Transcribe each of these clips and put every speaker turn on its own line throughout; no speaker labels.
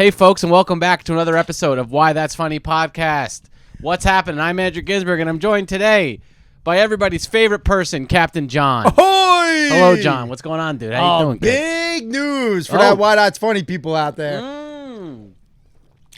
Hey, folks, and welcome back to another episode of Why That's Funny podcast. What's happening? I'm Andrew Ginsberg, and I'm joined today by everybody's favorite person, Captain John.
Ahoy!
Hello, John. What's going on, dude? How you doing?
Big news for that Why That's Funny people out there.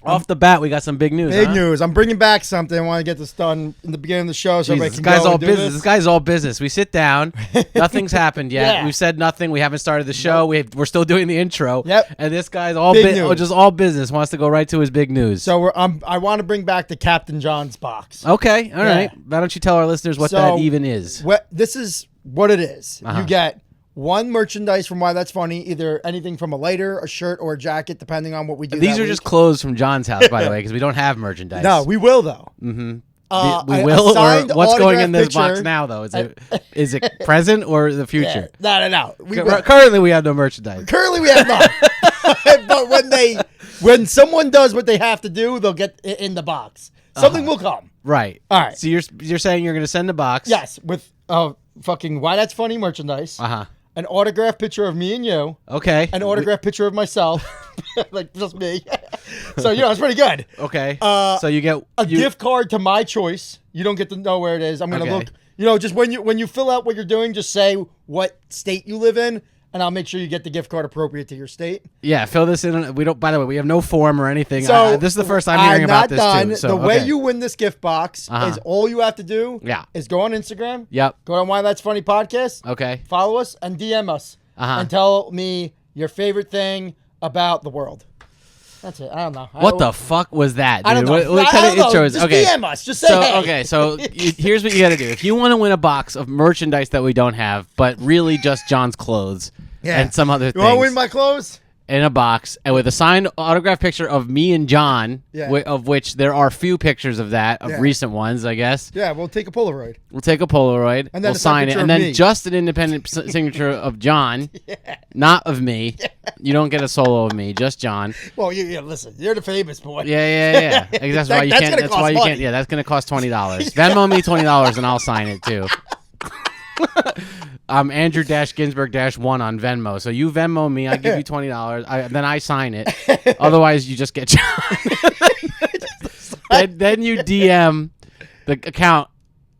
Off the bat, we got some big news.
Big news. I'm bringing back something. I want to get this done in the beginning of the show so everybody can
guy's
go
all
and do
business. This guy's all business. We sit down. Nothing's happened yet.
Yeah.
We've said nothing. We haven't started the show. We're still doing the intro.
Yep.
And this guy's all just all business. Wants to go right to his big news.
So I want to bring back the Captain John's box.
Okay. All right. Why don't you tell our listeners what that even is?
This is what it is.
Uh-huh.
You get one merchandise from Why That's Funny, either anything from a lighter, a shirt, or a jacket, depending on what we do.
These are just clothes from John's house, by the way, because we don't have merchandise.
No, we will though.
Mm-hmm. We will, or what's going in this box now, though? Is it present or the future?
Yeah. No.
Currently, we have no merchandise.
Currently, we have none. But when someone does what they have to do, they'll get it in the box. Something will come.
Right.
All right.
So you're saying you're going to send a box?
Yes, with fucking Why That's Funny merchandise. An autographed picture of me and you.
Okay.
An autographed picture of myself. Like just me. So, it's pretty good.
Okay. So you get
a gift card to my choice. You don't get to know where it is. I'm going to look. Just when you fill out what you're doing, just say what state you live in, and I'll make sure you get the gift card appropriate to your state.
Yeah, fill this in. By the way, we have no form or anything. So this is the first time hearing about this too. So,
the way you win this gift box is all you have to do is go on Instagram.
Yep.
Go on Why That's Funny podcast.
Okay.
Follow us and DM us and tell me your favorite thing about the world. That's it. I don't know.
What the fuck was that, dude?
I don't know.
What kind of intro is?
Just
Okay.
DM us. Just say hey.
Okay, so here's what you got to do. If you want to win a box of merchandise that we don't have, but really just John's clothes and some other things.
You want to win my clothes?
In a box, and with a signed autographed picture of me and John, of which there are few pictures of recent ones, I guess.
Yeah, we'll take a Polaroid.
We'll take a Polaroid,
and then
we'll sign it, and then just an independent signature of John, not of me. You don't get a solo of me, just John.
Well, listen, you're the famous boy.
Yeah. That's why you can't. That's why you can't. Yeah, that's gonna cost $20. Venmo me $20, and I'll sign it too. I'm Andrew-Ginsberg-1 on Venmo. So you Venmo me, I give you $20. Then I sign it. Otherwise, you just get John. then you DM the account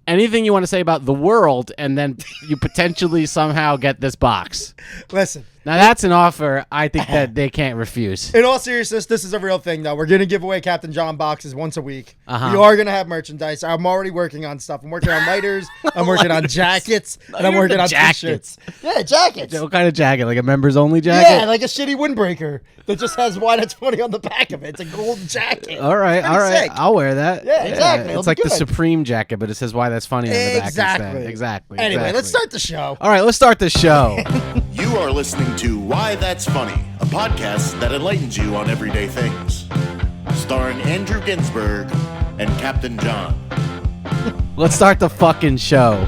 anything you want to say about the world, and then you potentially somehow get this box.
Listen.
Now, that's an offer I think that they can't refuse.
In all seriousness, this is a real thing, though. We're going to give away Captain John boxes once a week. We are going to have merchandise. I'm already working on stuff. I'm working on lighters. I'm working on jackets. And I'm working on T-shirts. Yeah, jackets.
What kind of jacket? Like a members-only jacket?
Yeah, like a shitty windbreaker that just has Why That's Funny on the back of it. It's a gold jacket.
All right.
Sick.
I'll wear that.
Yeah, exactly.
It's like the Supreme jacket, but it says Why That's Funny on the back instead. Exactly.
Anyway, let's start the show.
All right, let's start the show.
You are listening to Why That's Funny, a podcast that enlightens you on everyday things. Starring Andrew Ginsberg and Captain John.
Let's start the fucking show.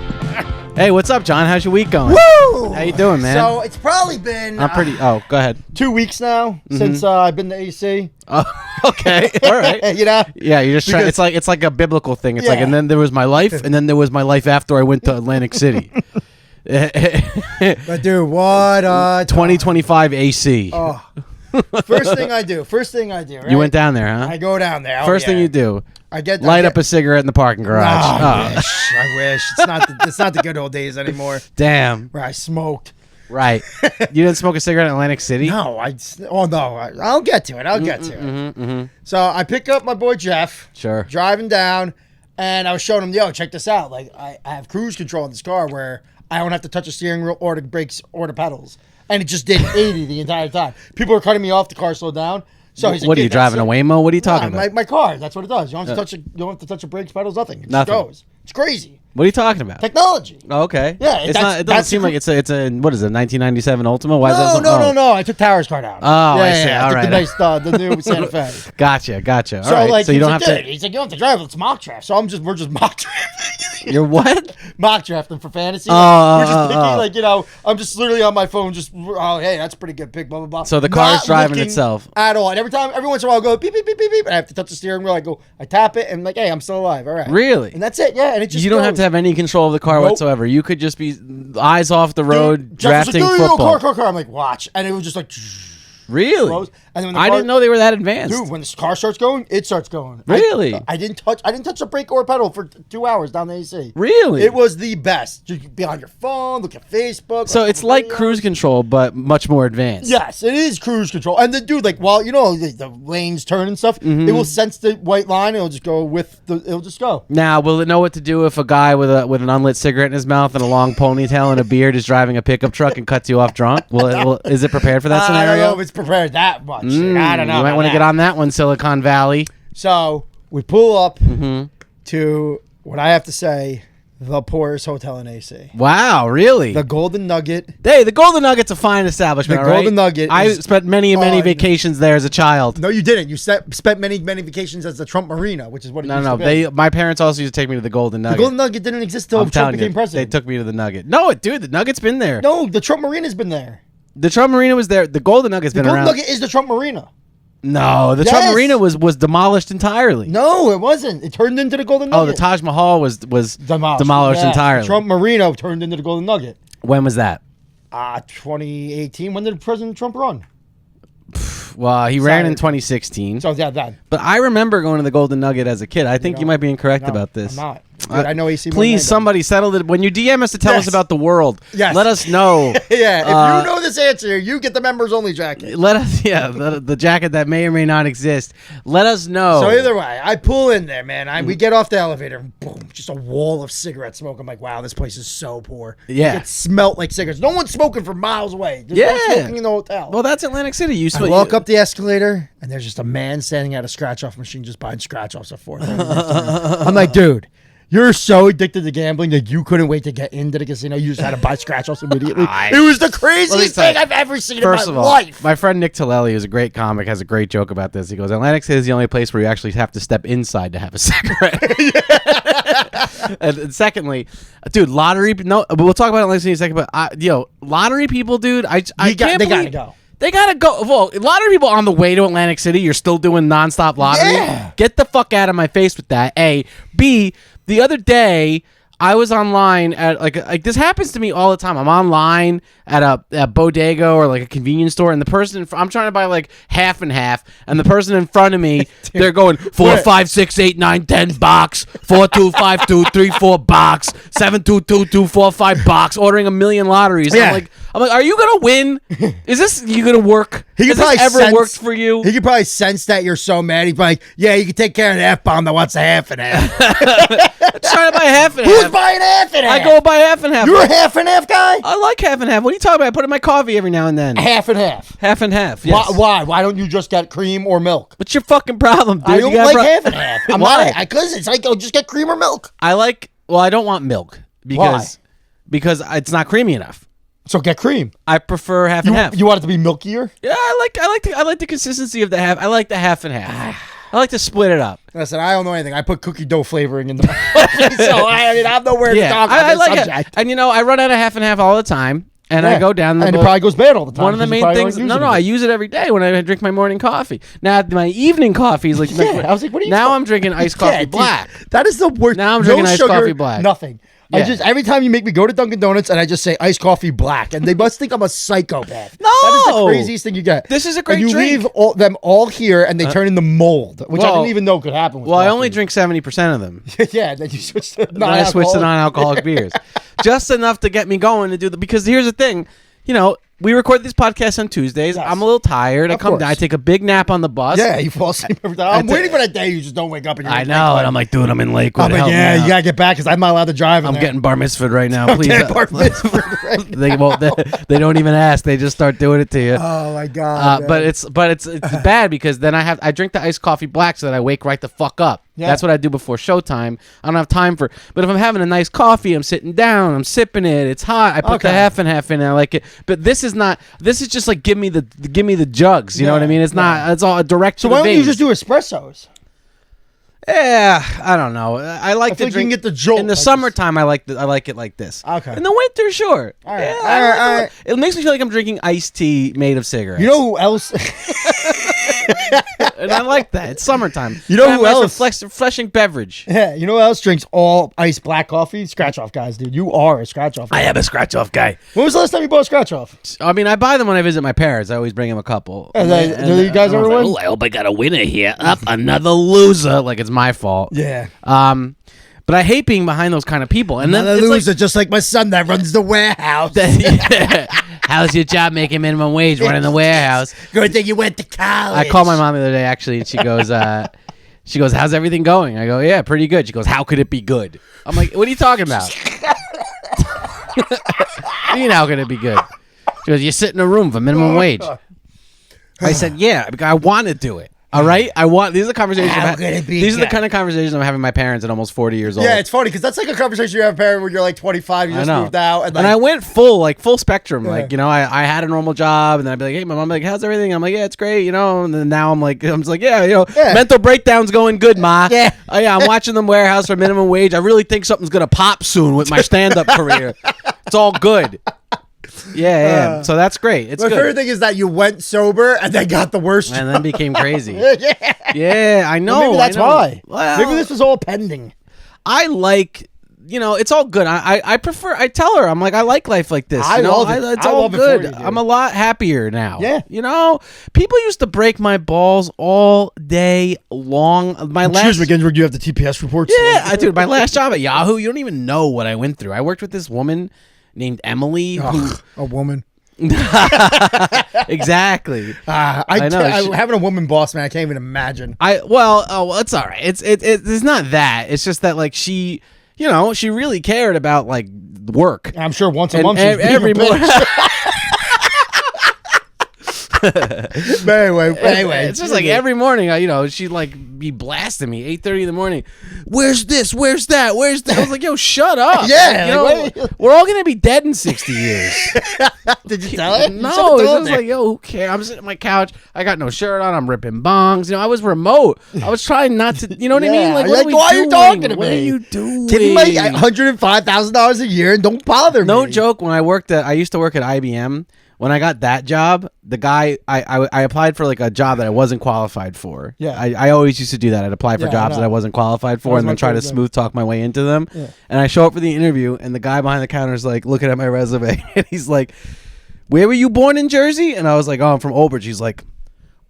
Hey, what's up, John? How's your week going?
Woo!
How you doing, man?
So it's probably been
go ahead.
2 weeks now since I've been to AC.
Oh, okay. All right.
Yeah,
you're just trying. It's like a biblical thing. It's like, and then there was my life, and then there was my life after I went to Atlantic City.
But dude, what
2025 AC.
Oh. First thing I do, right?
You went down there, huh?
I go down there.
First thing you do,
I
light up a cigarette in the parking garage.
I wish. It's not the good old days anymore.
Damn.
Where I smoked.
Right. You didn't smoke a cigarette in Atlantic City?
No, I'll get to it. So I pick up my boy Jeff.
Sure.
Driving down, and I was showing him, check this out. Like I have cruise control in this car where I don't have to touch the steering wheel or the brakes or the pedals. And it just did 80 the entire time. People were cutting me off. The car slowed down. So he's like,
what are you driving, a Waymo? What are you talking about?
My car. That's what it does. You don't have to touch the brakes, pedals, nothing. It just goes. It's crazy.
What are you talking about?
Technology.
Oh, okay.
Yeah,
it doesn't seem like it's a what is it? 1997 Ultima? Why
is that no. I took Tara's car down.
Oh, I see.
I took the new Santa Fe.
Gotcha. All
so
right. So you don't have to.
He's like, you don't have to drive. Let's mock draft. So we're just mock drafting.
You're what?
Mock drafting for fantasy. We're just picking, I'm just literally on my phone, hey, that's a pretty good pick. Blah blah blah.
So the car's driving itself
at all. And every once in a while, I go beep beep beep beep beep, and I have to touch the steering wheel. I tap it, and I'm like, hey, I'm still alive. All right.
Really?
And that's it. Yeah. And it just
you don't have to have any control of the car whatsoever. You could just be eyes off the road, drafting football.
Car. I'm like, watch, and it was just like.
Really?
Slows, and then when the
I
car,
didn't know they were that advanced.
Dude, when the car starts going, it starts going.
Really?
I didn't touch the brake or pedal for 2 hours down the AC.
Really?
It was the best. You could be on your phone, look at Facebook.
So it's like
videos.
cruise control, but much more advanced.
Yes, it is cruise control. And the dude, like, while the lanes turn and stuff, it will sense the white line. It'll just go it'll just go.
Now, will it know what to do if a guy with an unlit cigarette in his mouth and a long ponytail and a beard is driving a pickup truck and cuts you off drunk? Is it prepared for that scenario?
I don't know if it's prepared that much. I don't know.
You might want to get on that one, Silicon Valley.
So we pull up to what I have to say, the poorest hotel in AC.
Wow, really?
The Golden Nugget.
Hey, the Golden Nugget's a fine establishment.
The
all right?
Golden Nugget
I
is
spent many vacations there as a child.
No, you didn't. You spent many vacations at the Trump Marina, which is what it used to be.
My parents also used to take me to the Golden Nugget.
The Golden Nugget didn't exist until
I'm
Trump
telling
became
you,
president.
they took me to the Nugget. No, dude, the Nugget's been there.
No, the Trump Marina's been there.
The Trump Marina was there. The Golden Nugget's been
The
around.
Golden Nugget is the Trump Marina.
No, the Trump Marina was demolished entirely.
No, it wasn't. It turned into the Golden Nugget.
Oh, the Taj Mahal was demolished
Yeah,
entirely.
The Trump Marina turned into the Golden Nugget.
When was that?
2018. When did President Trump run?
Well, he ran in 2016.
So yeah, that.
But I remember going to the Golden Nugget as a kid. I think you might be incorrect about this.
I'm not. Dude, I know AC.
Please, somebody settle it. When you DM us to tell us about the world, let us know.
Yeah, if you know this answer, you get the members only jacket.
Let us, the jacket that may or may not exist. Let us know.
So either way, I pull in there, man. We get off the elevator, and boom, just a wall of cigarette smoke. I'm like, wow, this place is so poor.
Yeah,
it smelled like cigarettes. No one's smoking for miles away. There's no smoking in the hotel.
Well, that's Atlantic City.
I walk up the escalator, and there's just a man standing at a scratch-off machine just buying scratch-offs at 4:30. I'm like, dude. You're so addicted to gambling that you couldn't wait to get into the casino. You just had to buy scratch-offs immediately. It was the craziest thing I've ever seen in my life.
My friend Nick Tellelli, who's a great comic, has a great joke about this. He goes, Atlantic City is the only place where you actually have to step inside to have a cigarette. and secondly, dude, lottery. No, but we'll talk about Atlantic City in a second. But lottery people, dude, I can't believe.
They gotta go.
They gotta go. Well, a lot of people on the way to Atlantic City, you're still doing nonstop lottery.
Yeah.
Get the fuck out of my face with that. A. B. The other day, I was online at like this happens to me all the time. I'm online at a bodega or like a convenience store, and the person I'm trying to buy like half and half, and the person in front of me, they're going 4, 5, 6, 8, 9, 10 box, 4, 2, 5, 2, 3, 4 box, 7, 2, 2, 2, 4, 5 box, ordering a million lotteries.
Yeah.
I'm like, are you gonna win? Is this you gonna work? Has this ever worked for you?
He could probably sense that you're so mad. He'd be like, yeah, you can take care of the F-bomb that wants a half and half.
I'm trying to buy half and half.
Who's buying half and half?
I go buy half and half.
You're a half and half guy?
I like half and half. What are you talking about? I put it in my coffee every now and then.
Half and half.
Half and half. Yes.
Why? Why don't you just get cream or milk?
What's your fucking problem, dude?
I don't like half and half. I'm
Why?
not. Because it's like, oh, just get cream or milk.
Well, I don't want milk because it's not creamy enough.
So get cream.
I prefer half and half.
You want it to be milkier?
Yeah, I like the consistency of the half. I like the half and half. I like to split it up.
Listen, I don't know anything. I put cookie dough flavoring in the coffee, so I'm nowhere to talk about
I
this
like
subject.
it. And I run out of half and half all the time. And I go down
and it probably goes bad all the time.
One of the main things. No, I use it every day when I drink my morning coffee. Now my evening coffee is like.
I was like, what are you?
Now I'm drinking iced coffee black.
Dude, that is the worst.
Now I'm drinking iced coffee black.
Nothing. Yeah. Every time you make me go to Dunkin' Donuts and I just say iced coffee black, and they must think I'm a psychopath.
No,
that is the craziest thing you get.
This is a great
and you
drink.
leave them all here, and they turn into mold, which I didn't even know could happen. With
I only drink 70% of them.
Yeah, then you switch to
non-alcoholic. Then I switch to non-alcoholic beers, just enough to get me going to do because here's the thing, we record these podcasts on Tuesdays. Yes. I'm a little tired. I come down. I take a big nap on the bus.
Yeah, you fall asleep every time. I'm waiting for that day you just don't wake up. And
I know, and I'm like, dude, I'm in Lakewood.
I'm like, yeah, you gotta get back because I'm not allowed to drive.
I'm getting bar mitzvahed right now. Please,
bar mitzvahed right
they don't even ask. They just start doing it to you.
Oh my god!
But it's bad because then I drink the iced coffee black so that I wake right the fuck up. Yeah. That's what I do before showtime. I don't have time for. But if I'm having a nice coffee, I'm sitting down, I'm sipping it. It's hot. I put the half and half in. I like it. But this is not. This is just like give me the jugs. You know what I mean? It's not. It's all direct.
So
to
why
the
don't you just do espressos?
Yeah, I don't know. I like to drink.
You can get the jolt
in the summertime. I like it like this.
Okay.
In the winter, sure.
All right.
Yeah,
all right.
It makes me feel like I'm drinking iced tea made of cigarettes.
You know who else?
And I like that. It's summertime.
You know
Have
who
a nice
else?
refreshing beverage.
Yeah, you know who else drinks all iced black coffee? Scratch off guys, dude. You are a scratch off guy.
I am a scratch off guy.
When was the last time you bought a scratch off?
I mean, I buy them when I visit my parents. I always bring them a couple.
Do you guys ever win?
Oh, I hope I got a winner here. Up another loser. Like it's my fault.
Yeah.
But I hate being behind those kind of people. And then
Another
it's
loser, just like my son that runs the warehouse.
How's your job making minimum wage running the warehouse?
Good thing you went to college.
I called my mom the other day actually, and she goes, how's everything going? I go, yeah, pretty good. She goes, how could it be good? I'm like, what are you talking about? What do you mean, how could it be good? She goes, you sit in a room for minimum wage. I said, yeah, I want to do it. All right, these are the conversations. These are the kind of conversations I'm having with my parents at almost 40 years old.
Yeah, it's funny because that's like a conversation you have with a parent when you're like 25, you just moved out,
and I went full spectrum. Like, you know, I had a normal job, and then I'd be like, hey, my mom, like, how's everything? I'm like, yeah, it's great, you know. And then now I'm just like, yeah, you know, mental breakdown's going good, ma.
Yeah,
I'm watching the warehouse for minimum wage. I really think something's gonna pop soon with my stand-up career. It's all good. Yeah. So that's great. It's
my
good.
favorite thing is that you went sober and then got the worst.
And then became crazy. Yeah, I know.
Well, maybe that's why.
Well,
maybe this was all pending.
I like, you know, it's all good. I prefer. I tell her, I'm like, I like life like this.
I love it.
It's
I
all
love it
good.
for you, dude.
I'm a lot happier now.
Yeah.
You know, people used to break my balls all day long.
Excuse me, Ginsburg, do you have the TPS reports?
Yeah, dude. My last job at Yahoo, you don't even know what I went through. I worked with this woman named Emily.
A woman.
Exactly.
I know. Having a woman boss, man, I can't even imagine.
Well, it's all right. It's not that. It's just that, like, she, you know, she really cared about, like, work.
I'm sure once a month she's
every morning.
Anyway,
it's just like every morning, you know, she'd like be blasting me 8:30 in the morning. Where's this? Where's that? Where's that? I was like, yo, shut up.
Yeah,
you know, we're all gonna be dead in 60 years.
Did you tell her?
No, it's just like, yo, who cares? I'm sitting on my couch. I got no shirt on. I'm ripping bongs. You know, I was remote. I was trying not to. You know what I mean? Like,
why are you talking to me?
What are you doing?
Give me my $105,000 a year and don't bother me.
No joke. When I used to work at IBM. When I got that job, the guy, I applied for like a job that I wasn't qualified for.
Yeah.
I always used to do that. I'd apply for jobs that I wasn't qualified for and then try to smooth talk my way into them. Yeah. And I show up for the interview and the guy behind the counter is like looking at my resume and he's like, where were you born in Jersey? And I was like, oh, I'm from Old Bridge. He's like,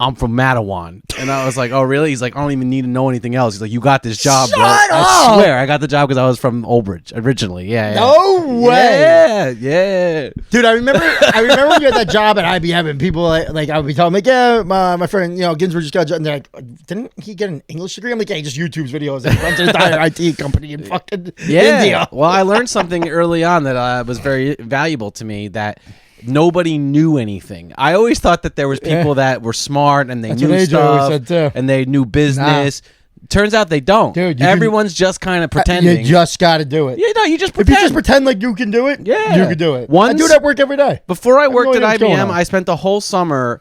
I'm from Mattawan. And I was like, oh, really? He's like, I don't even need to know anything else. He's like, you got this job, bro. I swear, I got the job because I was from Old Bridge originally. Yeah.
No way.
Yeah.
Dude, I remember when you had that job at IBM and people like I would be telling them, like, yeah, my friend, you know, Ginsburg just got a job. And they're like, didn't he get an English degree? I'm like, yeah, he just YouTubes videos and runs an entire IT company in fucking India.
Well, I learned something early on that was very valuable to me, that nobody knew anything. I always thought that there was people that were smart and they knew stuff and they knew business. Turns out they don't. Dude, everyone's just kind of pretending.
You just got to do it.
Yeah, no, you just pretend.
If you just pretend like you can do it, you can do it. I do that work every day.
Before I worked at IBM, I spent the whole summer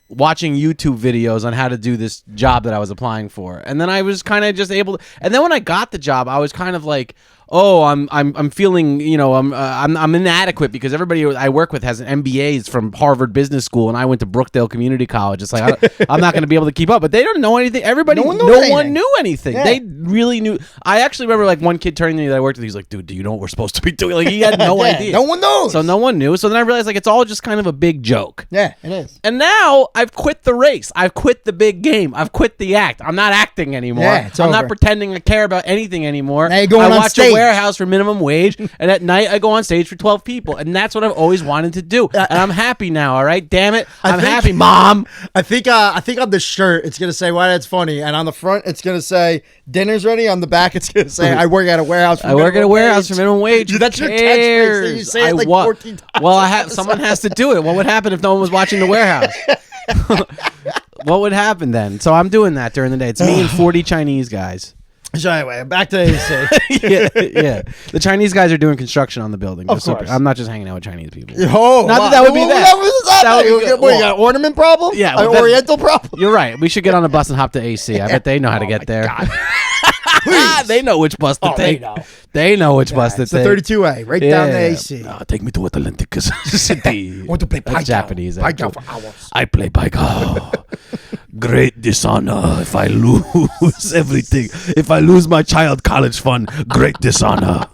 watching YouTube videos on how to do this job that I was applying for. And then I was kind of just able to, and then when I got the job, I was kind of like, oh, I'm feeling, you know, I'm inadequate because everybody I work with has MBAs from Harvard Business School, and I went to Brookdale Community College. It's like I'm not going to be able to keep up. But they don't know anything. Everybody, no one knew anything. Yeah. They really knew. I actually remember like one kid turning to me that I worked with. He's like, dude, do you know what we're supposed to be doing? Like he had no idea.
No one knows.
So no one knew. So then I realized like it's all just kind of a big joke.
Yeah, it is.
And now I've quit the race. I've quit the big game. I've quit the act. I'm not acting anymore.
Yeah,
I'm not pretending I care about anything anymore.
Now you're going
I
on
watch
stage.
A warehouse for minimum wage, and at night I go on stage for 12 people, and that's what I've always wanted to do. And I'm happy now. All right, damn it, I'm happy, Mom.
I think on the shirt it's gonna say why that's funny, and on the front it's gonna say dinner's ready. On the back it's gonna say I work at a warehouse. For
minimum wage.
Dude, that's your catchphrase. You say it like 14 times.
Well, someone has to do it. What would happen if no one was watching the warehouse? What would happen then? So I'm doing that during the day. It's me and 40 Chinese guys.
So anyway, back to AC.
yeah. The Chinese guys are doing construction on the building.
Of course.
I'm not just hanging out with Chinese people.
Oh,
not that would be that.
What, you got an ornament problem?
Yeah.
An oriental problem?
You're right. We should get on a bus and hop to AC. I bet they know how to get there.
please.
They know which bus to take.
They know.
They know which bus to
It's the
take.
32A, right down the AC.
Take me to Atlantic City.
I want to play
That's
Paikai.
Japanese.
Paikai for hours.
I play Paikai. Great dishonor if I lose everything. If I lose my child college fund, great dishonor.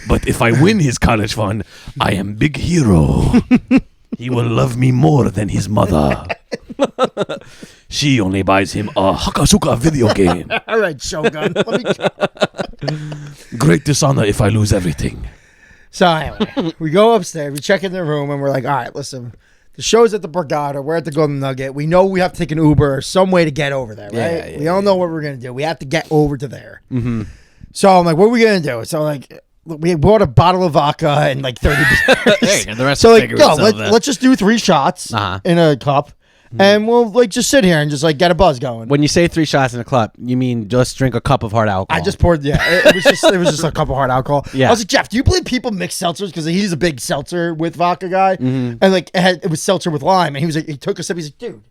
But if I win his college fund, I am big hero. He will love me more than his mother. She only buys him a Hakasuka video game.
All right, Shogun. Let me go.
Great dishonor if I lose everything.
So anyway, we go upstairs, we check in the room, and we're like, all right, listen, the show's at the Borgata, we're at the Golden Nugget. We know we have to take an Uber or some way to get over there, right? We all know what we're going to do. We have to get over to there. Mm-hmm. So I'm like, what are we going to do? So like, we bought a bottle of vodka and like 30 beers.
Hey, the rest
So
will
like,
figure
yo,
itself out.
let's just do 3 shots in a cup. And we'll like just sit here and just like get a buzz going.
When you say 3 shots in a cup, you mean just drink a cup of hard alcohol?
I just poured, it was just a cup of hard alcohol.
Yeah.
I was like, Jeff, do you believe people mix seltzers? Because he's a big seltzer with vodka guy. And like it was seltzer with lime. And he was like, he took a sip. He's like, dude,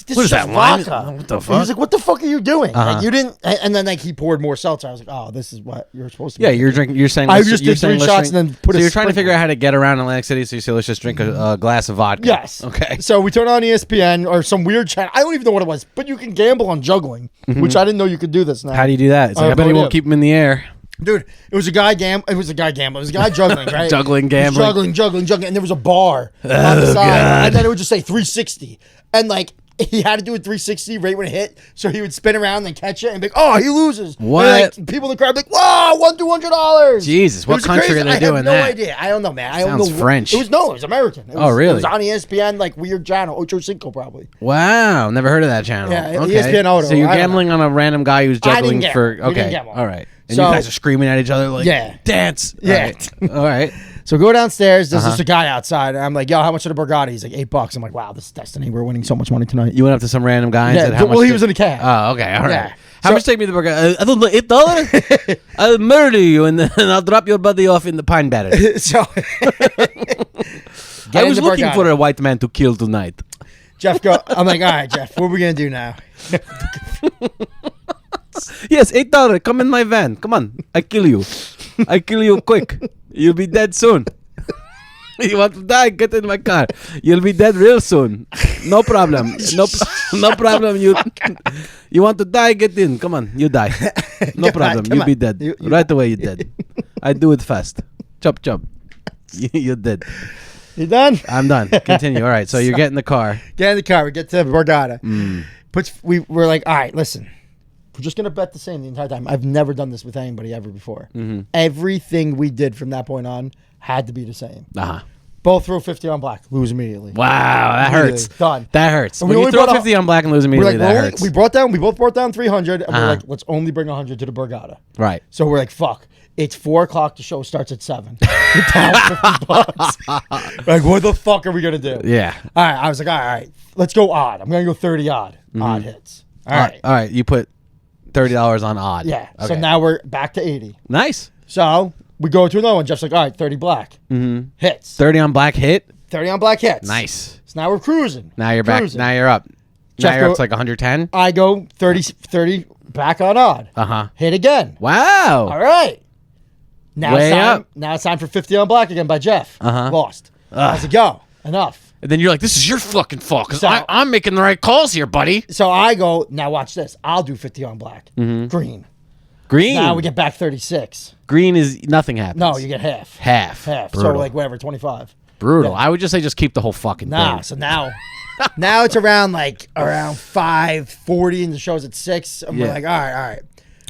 this
What
is
is
just
that, lime?
vodka.
What the
And he
fuck?
was like, what the fuck are you doing? Like you didn't. And then like he poured more seltzer. I was like, oh, this is what you're supposed to.
Yeah,
be
you're
drinking.
drinking. You're saying
I
let's-
just
you're
did
saying
3
let's
shots
drink-
and then put
So
a
you're trying to
sprinkle.
figure out how to get around Atlantic City. So you say let's just drink a glass of vodka.
Yes.
Okay.
So we turn on ESPN or some weird channel. I don't even know what it was, but you can gamble on juggling, which I didn't know you could do this now.
How do you do that? It's
I
like, I
have
bet
no
he won't
idea.
keep him in the air.
Dude, it was a guy gambling. It was a guy juggling, right?
Juggling,
He was
gambling.
juggling, and there was a bar on the side,
God.
and then it would just say 360, and like he had to do it 360 right when it hit, so he would spin around and then catch it and be like, oh, he loses.
What?
And, like, people in the crowd would be like, whoa, won $200.
Jesus,
It
what
was
country
crazy.
are they
I
doing
have no
that?
idea. I don't know, man. I don't
Sounds
know.
French.
It was American. It was,
Oh, really?
It was on ESPN, like weird channel, Ocho Cinco probably.
Wow, never heard of that channel.
Yeah,
okay.
ESPN Auto,
So you're
I don't
gambling on a random guy who's
I didn't
juggling
gamble.
for.
We didn't
Okay,
gamble.
all right. And
So-
you guys are screaming at each other like,
Yeah.
dance.
Yeah.
All right.
So go downstairs. There's just a guy outside. And I'm like, yo, how much are the Borgata? He's like, $8. I'm like, wow, this is destiny. We're winning so much money tonight.
You went up to some random guy and
Yeah,
said, "How much?"
well, he was in a cab.
Oh, okay, all right.
Yeah.
How
So-
much take me to the burger? I don't know, $8. I'll murder you and then I'll drop your body off in the pine barrel.
So
I was looking for a white man to kill tonight.
Jeff go. I'm like, all right, Jeff, what are we gonna do now?
Yes, $8. Come in my van. Come on, I kill you. I kill you quick. You'll be dead soon. You want to die? Get in my car. You'll be dead real soon. No problem. No problem. You want to die? Get in. Come on, you die. No problem.
come
You'll be
on.
dead
You
right away. You're dead. I do it fast. Chop chop. You're dead.
You done?
I'm done. Continue. All right. So you get in the car.
Get in the car. We get to Borgata.
Mm.
We're like, all right, listen. We're just gonna bet the same the entire time. I've never done this with anybody ever before.
Mm-hmm.
Everything we did from that point on had to be the same.
Uh-huh.
Both throw 50 on black, lose immediately.
Wow, that hurts.
Done.
That hurts.
And
When
we
you
only
throw
brought
50 on black and lose
We're
immediately,
like,
that
we
hurts.
we both brought down 300, and we're
Uh-huh.
like, let's only bring 100 to the Borgata.
Right.
So we're like, fuck. It's 4:00. The show starts at 7. We're down $50. We're like, what the fuck are we gonna do?
Yeah.
All right. I was like, all right, let's go odd. I'm gonna go 30 odd. Odd hits. All right.
All right. You put $30 on odd.
Yeah. So
Okay.
now we're back to 80.
Nice.
So we go to another one. Jeff's like, all right, 30 black hits.
30 on black hit.
30 on black hits.
Nice.
So now we're cruising.
Now you're back.
Cruising.
Now you're up.
Jeff
Now you're
go-
up to like 110.
I go 30 back on odd.
Uh-huh.
Hit again.
Wow.
All right. Now
Way
it's time,
up.
Now it's time for 50 on black again by Jeff.
Uh-huh.
Lost. I was like, go. Enough.
And then you're like, this is your fucking fault because
So-
I'm making the right calls here, buddy.
So I go, now watch this. I'll do 50 on black. Green.
Green.
Now we get back 36.
Green is nothing happens.
No, you get half.
half.
Half.
Brutal.
So like whatever, 25.
Brutal.
Yeah.
I would just say just keep the whole fucking
Nah,
thing.
so now it's around 5:40 and the show's at 6. And we're
Yeah.
like, all right.
All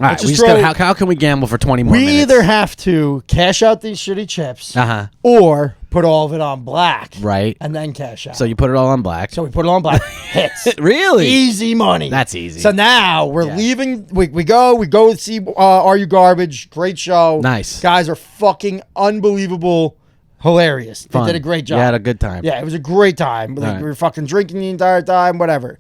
right.
let's
We
just
just
throw-
gotta, how can we gamble for 20 more
We
minutes?
either have to cash out these shitty chips
Uh-huh.
or put all of it on black.
Right.
And then cash out.
So you put it all on black.
So we put it on black. Hits.
Really?
Easy money.
That's easy.
So now we're
Yeah.
leaving. We go see Are You Garbage? Great show.
Nice.
Guys are fucking unbelievable. Hilarious.
Fun.
They did a great job.
You had a good time.
Yeah, it was a great time. Like,
Right.
we were fucking drinking the entire time, whatever.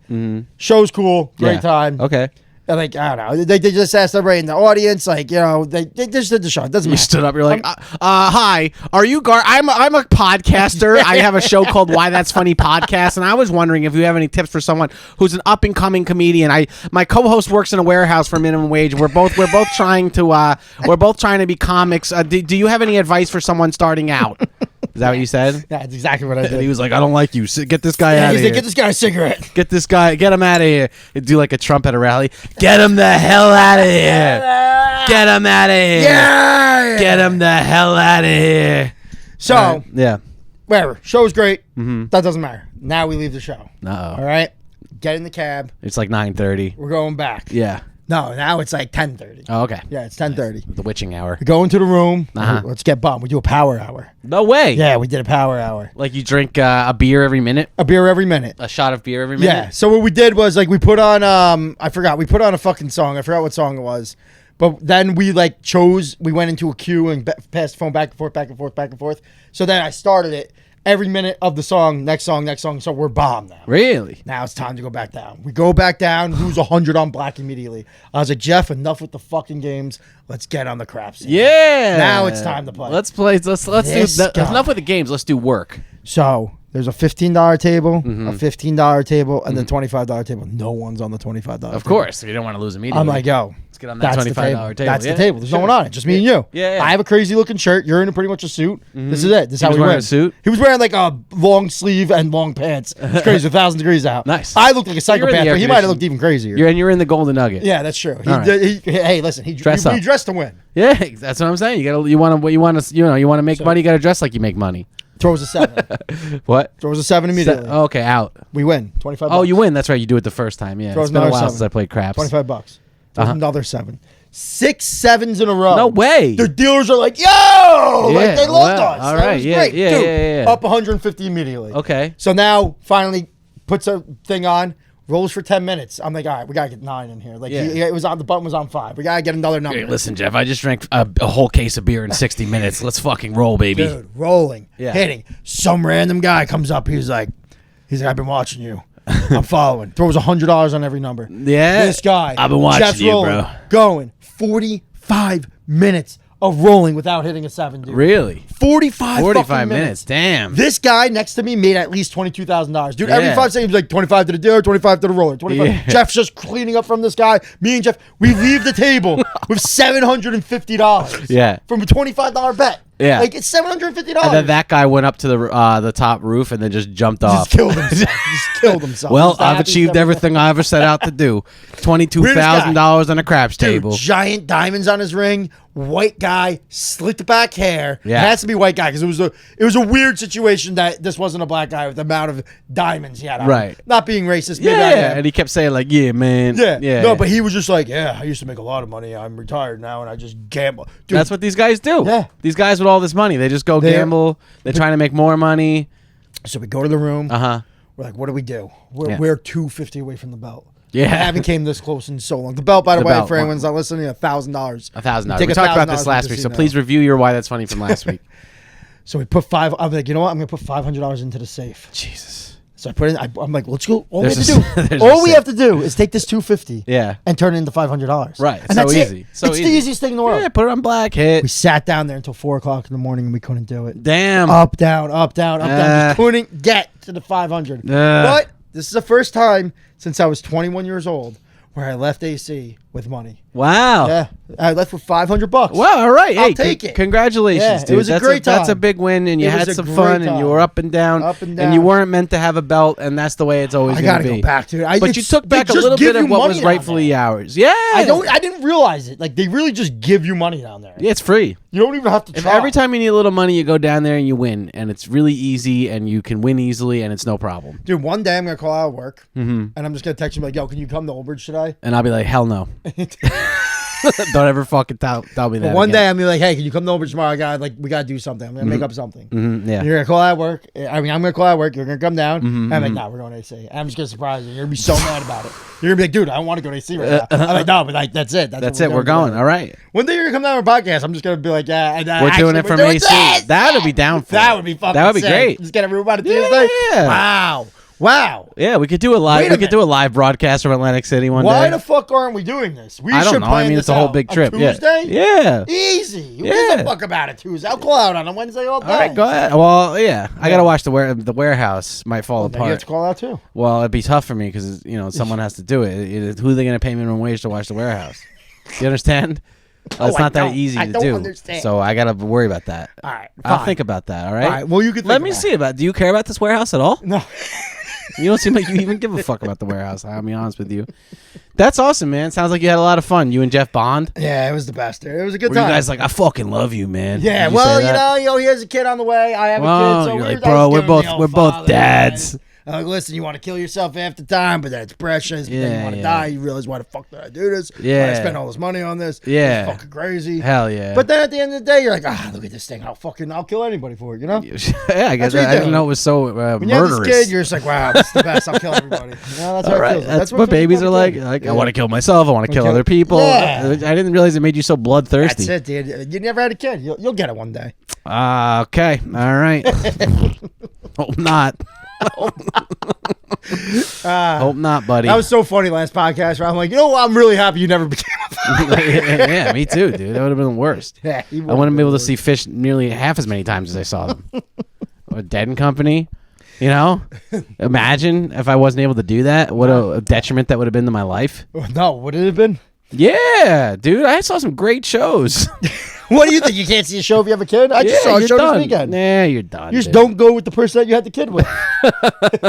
Show's cool. Great
Yeah.
time.
Okay.
Like, I don't know. They just asked everybody in the audience, like, you know, they just did the show. It doesn't
You
matter.
stood up. You're like, hi, are you I'm a podcaster. I have a show called Why That's Funny Podcast, and I was wondering if you have any tips for someone who's an up and coming comedian. My co-host works in a warehouse for minimum wage. We're both trying to be comics. Do you have any advice for someone starting out? Is that what you said?
That's exactly what I did.
And he was like, I don't like you. Get this guy out of
He's
here.
like, get this guy a cigarette.
Get him out of here. He'd do like a Trump at a rally. Get him the hell out of here. Get him out of here.
Yeah.
Get him the hell out of here.
So,
yeah.
whatever. Show was great. That doesn't matter. Now we leave the show.
Uh-oh.
All right? Get in the cab.
It's like 9:30.
We're going back.
Yeah.
No, now it's like 10:30.
Oh, okay.
Yeah, it's 10:30.
The witching hour.
We go into the room.
Uh-huh.
Let's get bummed. We do a power hour.
No way.
Yeah, we did a power hour.
Like you drink a beer every minute?
A beer every minute.
A shot of beer every minute?
Yeah. So what we did was like we put on I forgot. We put on a fucking song. I forgot what song it was. But then we like we went into a queue and passed the phone back and forth, back and forth, back and forth. So then I started it every minute of the song, next song, next song. So we're bombed now.
Really?
Now it's time to go back down. We go back down, lose 100 on black immediately. I was like, Jeff, enough with the fucking games. Let's get on the crap scene.
Yeah.
Now it's time to play.
Let's play. Let's do enough with the games. Let's do work.
So there's a $15 table, a $15 table, and then $25 table. No one's on the $25 table.
Of course. You don't want to lose immediately.
I'm like, yo.
Let's get on that $25 table.
That's the table. There's no one on it. Just me and you.
Yeah.
I have a crazy looking shirt. You're in pretty much a suit. This is it. This is how we
wearing
win.
a suit?
He was wearing like a long sleeve and long pants. It's crazy. 1,000 degrees out.
Nice.
I looked like a
So you're in the
psychopath,
air
but he might have
conditioning.
looked even crazier.
You're in the Golden Nugget.
Yeah, that's true.
All right.
Hey, listen. He
Dress up.
dressed to win.
Yeah, that's what I'm saying. You want to make money. You got to dress like you make money.
Throws a 7.
What?
Throws a 7 immediately.
Okay, out.
We win. 25
Oh,
bucks.
you win. That's right. You do it the first time. Yeah.
Throws
It's been a
another
while
7.
since I played craps.
25 bucks. Throws another 7. 6 sevens in a row.
No way.
The dealers are like, yo! Like, they loved
wow.
us.
All
That
right.
was
Yeah,
great.
yeah,
Dude,
yeah.
up 150 immediately.
Okay.
So now, finally, puts a thing on, rolls for 10 minutes. I'm like, all right, we got to get 9 in here. Like,
Yeah.
it was on, the button was on 5. We got to get another number.
Hey, listen, Jeff. I just drank a whole case of beer in 60 minutes. Let's fucking roll, baby.
Dude, rolling,
Yeah.
hitting. Some random guy comes up. He's like, I've been watching you. I'm following. Throws $100 on every number.
Yeah.
This guy.
I've been watching
Jeff's
you,
rolling,
bro.
Going 45 minutes of rolling without hitting a 7, dude.
Really?
45
45 minutes. Damn.
This guy next to me made at least $22,000. Dude, every
Yeah.
5 seconds, he's like 25 to the dealer, 25 to the roller, 25.
Yeah.
Jeff's just cleaning up from this guy. Me and Jeff, we leave the table with $750.
Yeah.
From a $25 bet.
Yeah.
Like, it's $750.
And then that guy went up to the top roof and then just jumped off.
just killed himself. Just killed himself.
Well,
He's the
I've
happiest
achieved
ever.
everything I ever set out to do. $22,000 on a craps
Dude,
table.
giant diamonds on his ring, white guy, slicked back hair.
Yeah.
It has to be white guy because it was a weird situation that this wasn't a black guy with the amount of diamonds he had on.
Right.
Not being racist. Maybe
Yeah,
I am.
and he kept saying like, "Yeah, man,
Yeah. No, but he was just like, yeah, I used to make a lot of money. I'm retired now, and I just gamble. Dude,
that's what these guys do.
Yeah.
These guys with all this money, they just go gamble. They're trying to make more money.
so we go to the room.
Uh-huh.
We're like, what do we do? We're,
Yeah.
we're 250 away from the belt.
Yeah.
I haven't came this close in so long. The belt, by the way,
belt,
for anyone's not listening, $1,000.
$1,000.
Take
We talked about this
$1,000
last
from
week, so
casino.
please review your Why That's Funny from last week.
So we put I'm like, you know what? I'm gonna put $500 into the safe.
Jesus.
So I put in. I'm like, let's go. All
There's
we
a
have to
s-
do.
there's
All
a
we
safe.
have to do is take this 250.
Yeah.
And turn it into $500.
Right.
And
So
that's
easy.
It.
So
it's
easy.
the easiest thing in the world.
Yeah, put it on black hit.
We sat down there until 4:00 in the morning and we couldn't do it.
Damn.
Up, down, up, down, up, down. Just couldn't get to the 500. But this is the first time since I was 21 years old where I left AC with money.
Wow.
Yeah, I left with $500.
Wow. All right.
I'll
Hey,
take it.
Congratulations,
Yeah, it
dude.
was a
That's
great
That's a
time.
big win, and you
It was
had
a
some
great
fun, and
time.
you were up and down,
Up and
and you
down.
weren't meant to have a belt, and that's the way it's always
I
going
gotta
to be.
go back to it.
But you took back a little bit of what was rightfully ours. Yeah.
I didn't realize it. Like, they really just give you money down there.
Yeah, it's free.
You don't even have to
If
try.
every time you need a little money, you go down there and you win, and it's really easy, and you can win easily, and it's no problem.
Dude, one day I'm gonna call out of work, and I'm just gonna text you like, "Yo, can you come to Old Bridge today?"
And I'll be like, hell no. Don't ever fucking tell me that.
But one
again.
day I'm gonna be like, "Hey, can you come to Old Bridge tomorrow? We gotta do something. I'm gonna make up something."
Yeah.
You're gonna call out of work. I'm gonna call out of work. You're gonna come down. And I'm like, "Nah, we're going to AC." And I'm just gonna surprise you. You're gonna be so mad about it. You're gonna be like, "Dude, I don't want to go to AC right now." I'm like, "No, but like, that's it.
That's it. We're going. All right.
One day you're gonna come down on a podcast. I'm just gonna be like, "Yeah, and,
We're doing it from AC. That would be down for.
That would be fucking
That would be
sick.
great.
Just get everybody Tuesday.
Yeah.
Wow. Wow.
Yeah, we could do a live.
Wait a
We could do a live broadcast from Atlantic City one
Why
day.
the fuck aren't we doing this? We
I
should
don't know.
plan
I mean,
this
it's a whole
out.
big trip.
Tuesday?
Yeah.
Easy. Who gives
Yeah.
a fuck about it Tuesday? I'll call out on a Wednesday all day.
All right, go ahead. Well, yeah, I gotta watch the warehouse. Might fall
Then you have
apart.
to call out too.
Well, it'd be tough for me because someone has to do it. Who are they gonna pay minimum wage to watch the warehouse? Do you understand? It's
I
not that
don't.
easy
I
to
don't
do.
understand.
So I gotta worry about that.
All right,
I'll
fine.
think about that. All right.
All right. Well, you could
Let
think
me
about
see about. Do you care about this warehouse at all?
No.
You don't seem like you even give a fuck about the warehouse. I'll be honest with you. That's awesome, man. Sounds like you had a lot of fun. You and Jeff Bond.
Yeah, it was the best. It was a good
Were
time.
you guys like, I fucking love you, man?
Yeah,
Did you
well,
say that?
he has a kid on the way. I have a
Well,
kid, so
you're
we
like,
were
bro,
just giving the
we're
old
both
father,
dads.
man. Like, listen, you want to kill yourself after time, but that's precious. But then
Yeah,
you want to
yeah.
die. You realize, why the fuck did I do this? Why did I
Yeah.
spend all this money on this?
Yeah.
It's fucking crazy.
Hell yeah.
But then at the end of the day, you're like, look at this thing. I'll kill anybody for it, you know?
yeah, I guess
That's what you
I didn't
do.
know it was so
When you have
murderous.
this kid, you're just like, wow, this is the best. I'll kill everybody. You know, that's how
All
it
right,
feels.
that's
what
what babies are like.
Yeah.
I want to kill myself. I want to kill
kill-
other people.
Yeah.
I didn't realize it made you so bloodthirsty.
That's it, dude. You never had a kid. You'll get it one day.
Okay. All right. Hope not. Hope not, buddy.
That was so funny last podcast where I'm like, you know what? I'm really happy you never became a father.
Yeah, me too, dude. That would have been the worst.
Yeah,
I wouldn't be able to see fish nearly half as many times as I saw them. Or Dead and Company. You know? Imagine if I wasn't able to do that. What a detriment that would have been to my life.
No, would it have been?
Yeah, dude. I saw some great shows.
What do you think? You can't see a show if you have a kid? I just saw a
you're
show
done.
this weekend.
Nah, you're done.
You just
dude.
don't go with the person that you had the kid with.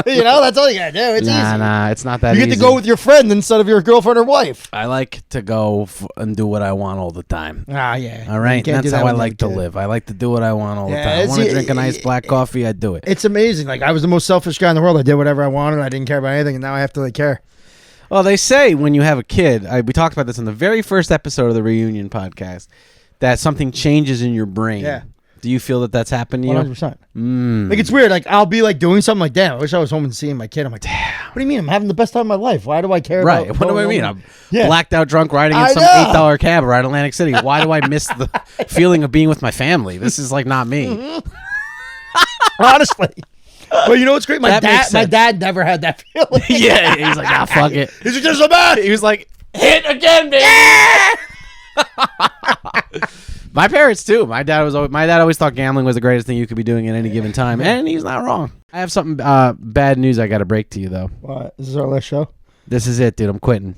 You know, that's all you gotta do. It's easy.
Nah, it's not that
You
easy.
get to go with your friend instead of your girlfriend or wife.
I like to go and do what I want all the time.
Ah, yeah.
All right,
You can't do
that's
that
how I
when you have
like
a
to
kid.
live. I like to do what I want all the
Yeah,
time. I
it's-
want to drink a nice black coffee. I do it.
It's amazing. Like, I was the most selfish guy in the world. I did whatever I wanted. I didn't care about anything, and now I have to like care.
Well, they say when you have a kid, we talked about this in the very first episode of the Reunion podcast, that something changes in your brain.
Yeah.
Do you feel that that's happened to you?
100%. Like, it's weird. Like, I'll be like doing something like, damn, I wish I was home and seeing my kid. I'm like, what do you mean? I'm having the best time of my life. Why do I care
Right.
about
What do I
going
mean?
home?
I'm blacked out drunk riding in
I
some
know.
$8 cab around Atlantic City. Why do I miss the feeling of being with my family? This is like not me.
Honestly. Well, you know what's great? My
That makes
dad, my
sense.
dad never had that feeling.
Yeah. He's like, fuck it.
He's like, this is bad.
He was like, hit again, baby. My parents too. My dad always thought gambling was the greatest thing you could be doing at any given time, and he's not wrong. I have something bad news I got to break to you though.
What? Is this our last show?
This is it, dude. I'm quitting.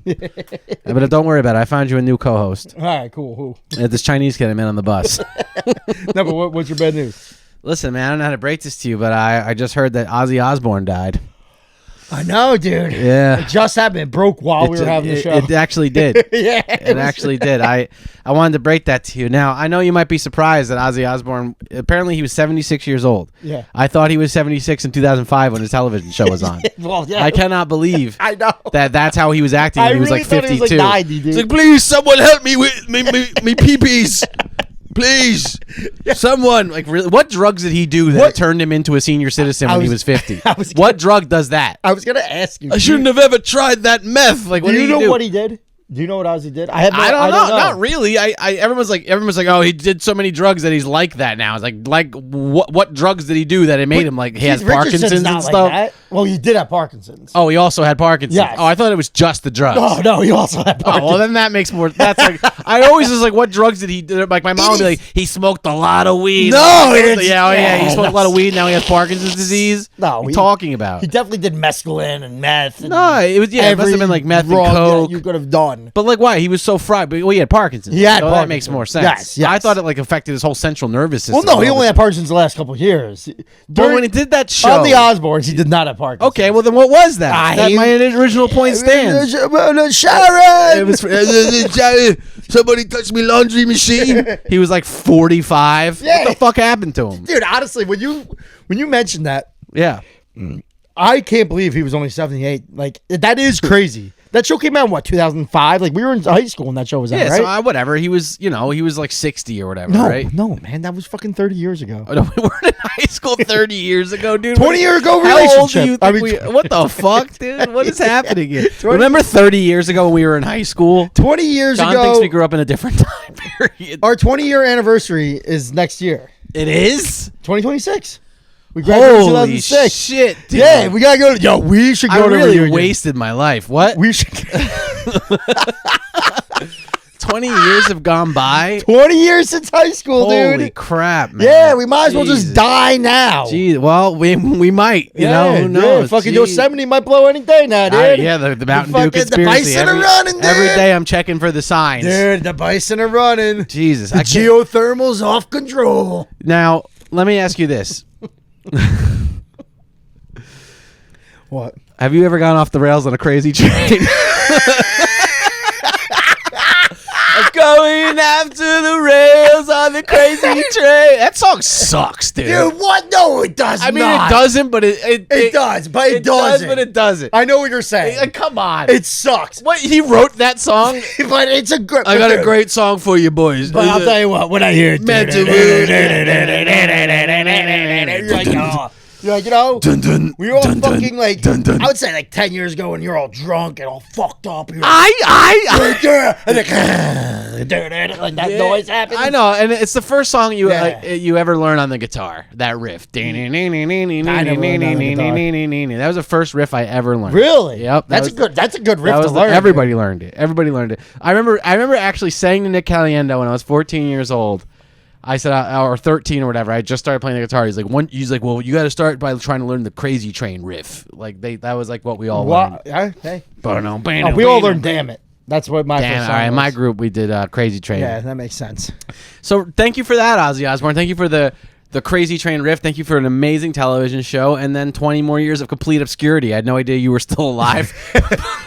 But don't worry about it. I found you a new co-host.
All right, cool. Who?
This Chinese kid I met on the bus.
No, but what's your bad news?
Listen, man, I don't know how to break this to you, but I just heard that Ozzy Osbourne died.
I know, dude.
Yeah.
It just happened. It broke while we were having the show.
It actually did.
Yeah,
It actually did. I wanted to break that to you. Now, I know you might be surprised that Ozzy Osbourne, apparently he was 76 years old.
Yeah.
I thought he was 76 in 2005 when his television show was on.
Well, yeah.
I cannot believe
I know.
that's how he was acting when
I
he was
really
like
thought
52.
he was like 90, dude.
He's like, please, someone help me with me pee-pees. Please. Someone. Like, really, what drugs did he do that turned him into a senior citizen when he was 50? What drug does that?
I was gonna ask you.
I shouldn't have ever tried that meth. Like, what
Do you
did he
know
do?
what he did? Do you know what Ozzy did? I
don't know. Not really. Everyone's like, oh, he did so many drugs that he's like that now. It's like what drugs did he do that it made him like he has
Keith Richardson's
Parkinson's
not
and
like
stuff?
that. Well, he did have Parkinson's.
Oh, he also had Parkinson's.
Yes.
Oh, I thought it was just the drugs.
Oh, no, he also had
Oh,
Parkinson's.
well, then that makes more. That's like I always was like, what drugs did he do? Like my mom would be like, he smoked a lot of weed.
No, it's-
yeah, he
yeah,
smoked a lot of weed. Now he has Parkinson's disease.
No,
what are you talking about?
He definitely did mescaline and meth. And
No, it was it must have
every
been like meth and
drug that
coke.
you could have done.
But like, why? He was so fried. But well, he had Parkinson's.
He had
so that makes
Parkinson's.
more sense.
Yes, yes.
I thought it like affected his whole central nervous system.
Well, no, he only had Parkinson's the last couple of years.
But when he did that show,
on the Osbournes, he did not have Parkinson's.
okay, well then what was that? My original point stands.
Sharon!
It was somebody touched me laundry machine. He was like 45.
Yeah.
What the fuck happened to him?
Dude, honestly, when you mentioned that,
Yeah.
I can't believe he was only 78. Like, that is crazy. That show came out in, what, 2005? Like, we were in high school when that show was out,
Yeah,
right?
so whatever. He was, he was like 60 or whatever,
no,
right?
no, man, that was fucking 30 years ago.
Oh, no, we weren't in high school 30 years ago, dude.
20 year ago
How old do
relationship.
you think
I mean,
what the fuck, dude? What is happening here?
20
Remember 30 years ago when we were in high school?
20 years
John
ago,
thinks we grew up in a different time period.
our 20-year anniversary is next year,
It is?
2026. We graduated in
Holy
2006.
shit, dude.
Yeah, we gotta go. Yo, we should go
I
to
really
reunion.
wasted my life. What?
We should.
20 years have gone by.
20 years since high school,
Holy
dude.
crap, man.
Yeah, we might as well
Jesus.
just die now.
Jeez, well, we might. You know, who knows?
Yeah, fucking
Jeez.
Yosemite might blow any day now, dude.
Yeah, the Mountain Dew
fucking-
conspiracy.
The bison are running, dude.
Every day I'm checking for the signs.
Dude, the bison are running.
Jesus.
The geothermal's off control.
Now, let me ask you this.
What?
Have you ever gone off the rails on a crazy train? I'm going after the rails on the crazy train. That song sucks, dude.
Dude, what? No, it does
I mean,
not.
it doesn't, but it
does, but it
does,
doesn't.
but it doesn't.
I know what you're saying.
Come on.
It sucks.
What, he wrote that song?
But it's a good.
I got a great song for you, boys.
But I'll tell you what, when I hear it,
Meant to
you're like, oh. You're like, you know, we were all fucking like, I would say like 10 years ago when you're all drunk and all fucked up. You're like, and like that noise happens.
I know, and it's the first song you
Yeah.
you ever learn on the guitar. That riff. That was the first riff I ever learned.
Really?
Yep.
That's a good riff
That
to
was
learn.
everybody learned it. Everybody learned it. I remember actually saying to Nick Caliendo when I was 14 years old. I said, or 13 or whatever. I just started playing the guitar. He's like, well, you got to start by trying to learn the Crazy Train riff. Like that was like what we all learned.
Hey.
We
We all learned Damn It. That's what my
Damn,
first
all
song
right,
was.
my group, we did Crazy Train.
Yeah, that makes sense.
So thank you for that, Ozzy Osbourne. Thank you for the Crazy Train riff. Thank you for an amazing television show. And then 20 more years of complete obscurity. I had no idea you were still alive.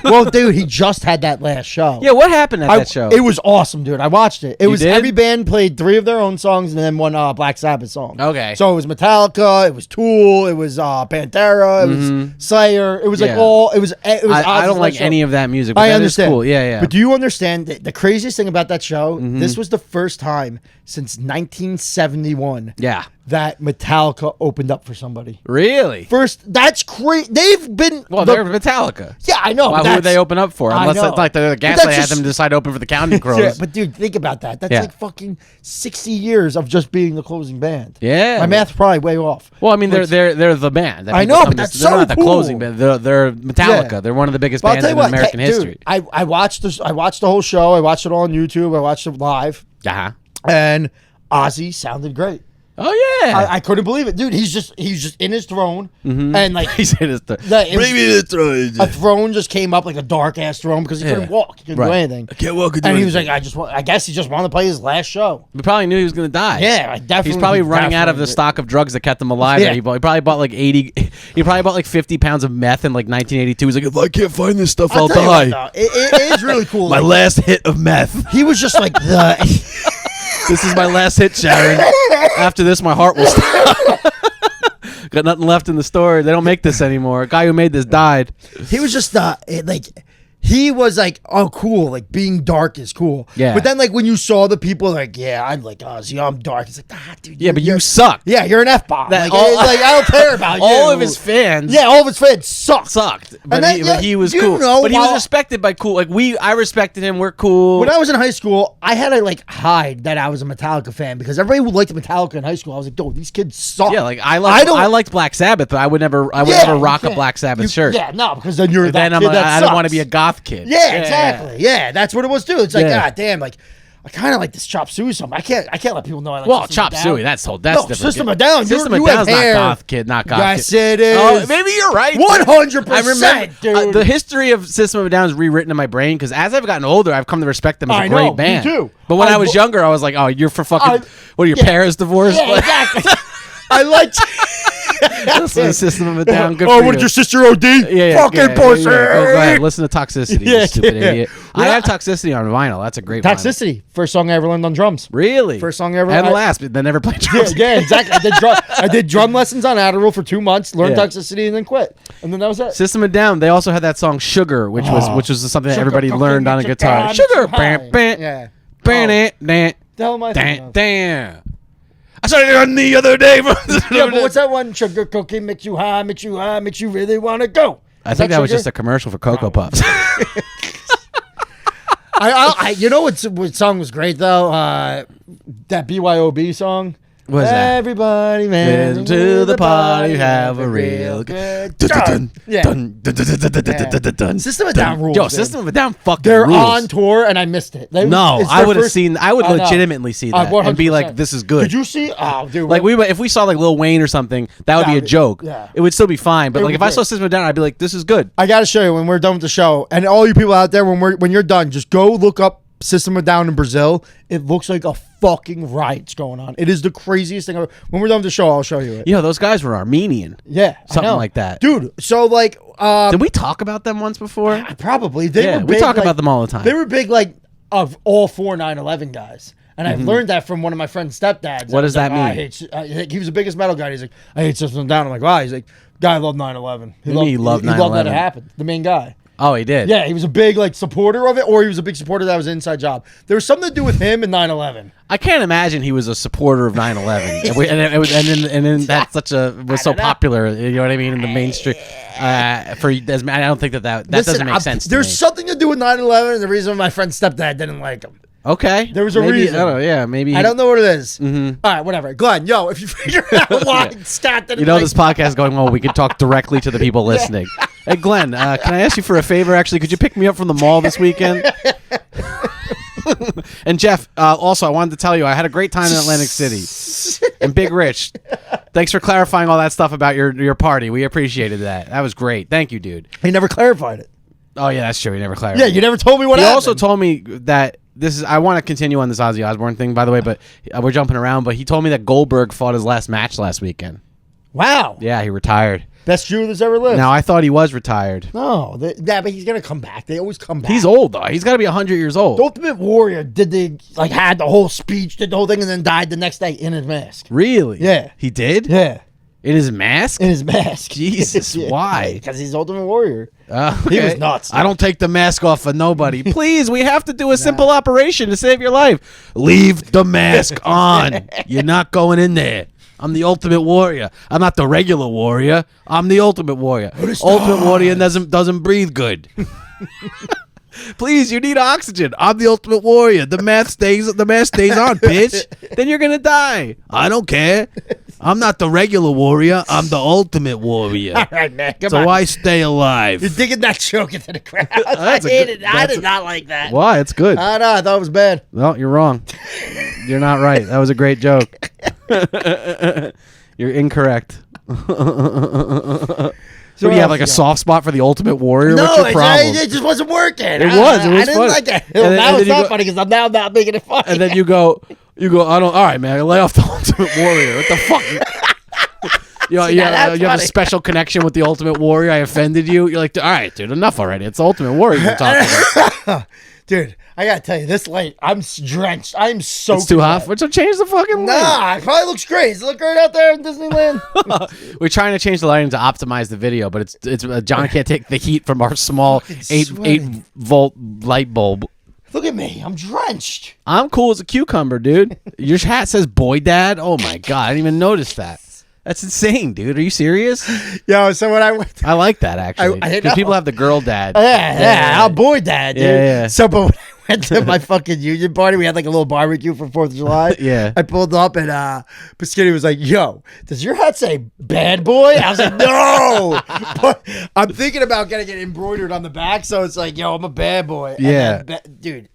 Well, dude, he just had that last show.
Yeah, what happened at that show?
It was awesome, dude. I watched it. It was
did?
every band played 3 of their own songs and then one Black Sabbath song.
Okay.
So it was Metallica, it was Tool, it was Pantera, it was Slayer. It was like
Yeah.
all. It was.
I don't like any of that music. But
I
that is
understand.
cool. Yeah, yeah.
But do you understand that the craziest thing about that show?
Mm-hmm.
This was the first time since 1971
yeah.
that Metallica opened up for somebody.
Really?
First, that's crazy. They've been.
Well, they're Metallica.
Yeah, I know.
Why
but
would they open up for?
I
Unless
know.
it's like the
But
Gaslight
that's
had
just-
them decide to open for the Counting Crows.
Yeah, but dude, think about that. That's
Yeah.
like fucking 60 years of just being the closing band.
Yeah.
My math's probably way off.
Well, I mean,
But-
they're the band. that
I
people
know,
come
but
to-
that's
they're
so
not the
cool.
closing band. They're Metallica.
Yeah.
They're one of the biggest
But I'll
bands
tell
in
you what,
American
dude,
history.
I watched this. I watched the whole show. I watched it all on YouTube. I watched it live,
Uh-huh.
and Ozzy sounded great.
Oh yeah.
I couldn't believe it, dude. He's just in his throne,
Mm-hmm.
and like
he said it's the
it was- a throne just came up like a dark ass throne because he
Yeah.
couldn't walk, he couldn't
Right.
do anything.
I can't walk.
And he was like, I guess he just wanted to play his last show.
We probably knew he was going to die.
Yeah, I definitely.
He's probably running out of the
definitely-
stock of drugs that kept him alive.
Yeah.
That he probably bought like 80. He probably bought like 50 pounds of meth in like 1982. He's like, if I can't find this stuff, I'll
tell you what,
die.
though, it is really cool.
My
like,
last hit of meth.
he was just like the.
This is my last hit, Sharon. After this, my heart will stop. Got nothing left in the store. They don't make this anymore. A guy who made this died.
He was just like. He was like, oh, cool. Like, being dark is cool.
Yeah.
But then, like, when you saw the people, like, yeah, I'm like, Ozzy, I'm dark. It's like, dude.
Yeah, but you
you're-
suck.
Yeah, you're an F-bomb.
That-
Like,
all-
it's like, I don't care about you.
All of his fans.
Yeah, all of his fans suck.
Sucked, but,
then,
he,
yeah,
but he was
you
cool.
know,
But he was
while-
respected by cool. Like I respected him. We're cool.
When I was in high school, I had to, like, hide that I was a Metallica fan because everybody would like Metallica in high school. I was like, dude, these kids suck.
Yeah, like I
don't-
liked Black Sabbath, but I would never
Yeah,
never
you
rock a
can't.
Black Sabbath
You-
shirt.
Yeah, no, because then you're
And
that
then
kid that
I don't want to
sucks.
be a goth kid.
Yeah, exactly. Yeah, that's what it was too. It's like,
Yeah.
God damn, like I kind of like this Chop Suey song. I can't let people know I like.
Well,
System
Chop
of a
Suey,
Down.
that's
No,
different.
System of a Down.
System
you
of
have
Down's
hair.
not goth kid, not goth
Yes,
kid.
it is.
Oh, maybe you're right.
100%.
I remember
dude.
the history of System of a Down is rewritten in my brain because as I've gotten older, I've come to respect them as
I
a great
know, me
band.
too.
But when
I
I was
lo-
younger, I was like, oh, you're for fucking. What are your
yeah.
parents divorced?
Yeah, exactly. I liked.
Listen to System of a Down. Good
Oh,
for
what
you.
did your sister OD? Fucking pussy.
Go ahead, listen to Toxicity,
Yeah,
you stupid
yeah.
idiot. I have Toxicity on vinyl. That's a great vinyl.
Toxicity. First song I ever learned on drums.
Really?
First song ever.
And
I-
last, but they never played
Yeah,
drums.
yeah, exactly. I did drum lessons on Adderall for 2 months, learned
Yeah.
Toxicity, and then quit. And then that was it.
System of Down. They also had that song "Sugar," which was something that
Sugar,
everybody
cocaine,
learned on a
get your
guitar.
time,
Sugar,
high.
bam, bam,
Yeah.
bam,
Oh.
dan,
The hell am I thinking
dan,
of?
dan. I started it on the other day.
Yeah, but what's that one? Sugar cocaine makes you high, makes you really want to go.
I
Is
think that was
Sugar?
just a commercial for Cocoa Puffs.
You know what song was great though? That BYOB song.
What is that?
Everybody, man,
To the party, have a real good.
Yeah. System of a Down rules.
Yo,
dude.
System of a Down fucking
They're
rules.
on tour, and I missed it.
No,
It's
I
their
would have
first-
seen. I would
I know.
legitimately see that and be like,
100%.
"This is good."
Did you see? Oh, dude.
Like if we saw like Lil Wayne or something, that would be a joke.
Yeah.
It would still be fine. But
It
like
would
if I
be.
saw System of a Down, I'd be like, "This is good."
I gotta show you when we're done with the show, and all you people out there, when you're done, just go look up System of a Down in Brazil. It looks like a fucking riot's going on. It is the craziest thing ever. When we're done with the show, I'll show you it.
You know, those guys were Armenian.
Yeah, I
Something
know.
like that.
dude. So like,
Did we talk about them once before?
probably they
Yeah,
were.
we
Big,
talk
like-
about them all the time.
They were big, like of all 4 9/11 guys. And I've learned that from one of my friend's stepdads.
What does that
I
mean?
hate, he was the biggest metal guy. He's like, I hate System of a Down. I'm like, wow. He's like, guy loved 9/11.
What do you mean he loved
He loved that it
9/11?
happened. The main guy.
Oh, he did.
Yeah, he was a big like supporter of it, or he was a big supporter that was an inside job. There was something to do with him and 9/11.
I can't imagine he was a supporter of 9/11, and then that was so popular. You know what I mean in the mainstream. I don't think that
Listen,
doesn't make sense.
There's
to me.
something to do with 9/11, and the reason my friend's stepdad didn't like him.
Okay,
There was a
maybe,
reason.
I don't know, yeah, maybe.
I don't know what it is. All right, whatever. Glenn, yo, if you figure out why Scott didn't
You know,
like
this podcast is going well. We can talk directly to the people listening. Hey, Glenn, can I ask you for a favor? Actually, could you pick me up from the mall this weekend? And Jeff, also, I wanted to tell you, I had a great time in Atlantic City. And Big Rich, thanks for clarifying all that stuff about your party. We appreciated that. That was great. Thank you, dude.
He never clarified it.
Oh yeah, that's true. He never clarified.
Yeah, you never told me what
He
happened.
also told me that this is. I want to continue on this Ozzy Osbourne thing, by the way, but we're jumping around. But he told me that Goldberg fought his last match last weekend.
Wow.
Yeah, he retired.
Best Jew that's ever lived.
Now I thought he was retired.
No, but he's gonna come back. They always come back.
He's old though. He's got to be 100 years old.
The Ultimate Warrior had the whole speech, did the whole thing, and then died the next day in his mask.
Really?
Yeah.
He did?
Yeah,
In his mask?
in his mask.
Jesus, why?
Because he's Ultimate Warrior. He
Okay.
was nuts.
I don't take the mask off for nobody. Please, we have to do a simple operation to save your life. Leave the mask on. You're not going in there. I'm the Ultimate Warrior. I'm not the regular warrior. I'm the Ultimate Warrior. Ultimate Warrior doesn't breathe good. Please, you need oxygen. I'm the Ultimate Warrior. The mask stays on, bitch. Then you're gonna die. I don't care. I'm not the regular warrior. I'm the Ultimate Warrior.
All right, man. Come
So
on.
I stay alive.
You're digging that joke into the crowd. I
That's a
hated
good-
it. I
that's
did not like that.
Why? It's good.
I know. I thought it was bad.
No, you're wrong. You're not right. That was a great joke. You're incorrect. So do you have like a soft spot for the Ultimate Warrior? What's your problem?
it just wasn't working.
It was
I didn't
funny.
like it.
And then-
Now
and
it's
then you
not
go-
funny because I'm now not making it funny.
And then you go, I don't. All right, man. Lay off the Ultimate Warrior. What the fuck? You know,
that's
you have a
funny.
special connection with the Ultimate Warrior. I offended you. You're like, all right, dude, enough already. It's the Ultimate Warrior you're talking about.
Dude, I gotta tell you, this light, I'm drenched. I'm so.
It's too hot. So change the fucking light.
Nah, it probably looks great. Does it look great out there in Disneyland?
We're trying to change the lighting to optimize the video, but it's John can't take the heat from our small eight
sweating.
volt light bulb.
Look at me. I'm drenched.
I'm cool as a cucumber, dude. Your hat says "Boy Dad." Oh my god, I didn't even notice that. That's insane, dude. Are you serious?
Yo, so when I went to,
I like that actually.
I
Because
know.
people have the girl dad.
yeah, I'm boy dad, dude.
Yeah.
So, but when I went to my fucking union party, we had like a little barbecue for 4th of July.
Yeah.
I pulled up and Piscini was like, yo, does your hat say bad boy? I was like, no. But I'm thinking about getting it embroidered on the back. So it's like, yo, I'm a bad boy. And
Yeah.
then dude.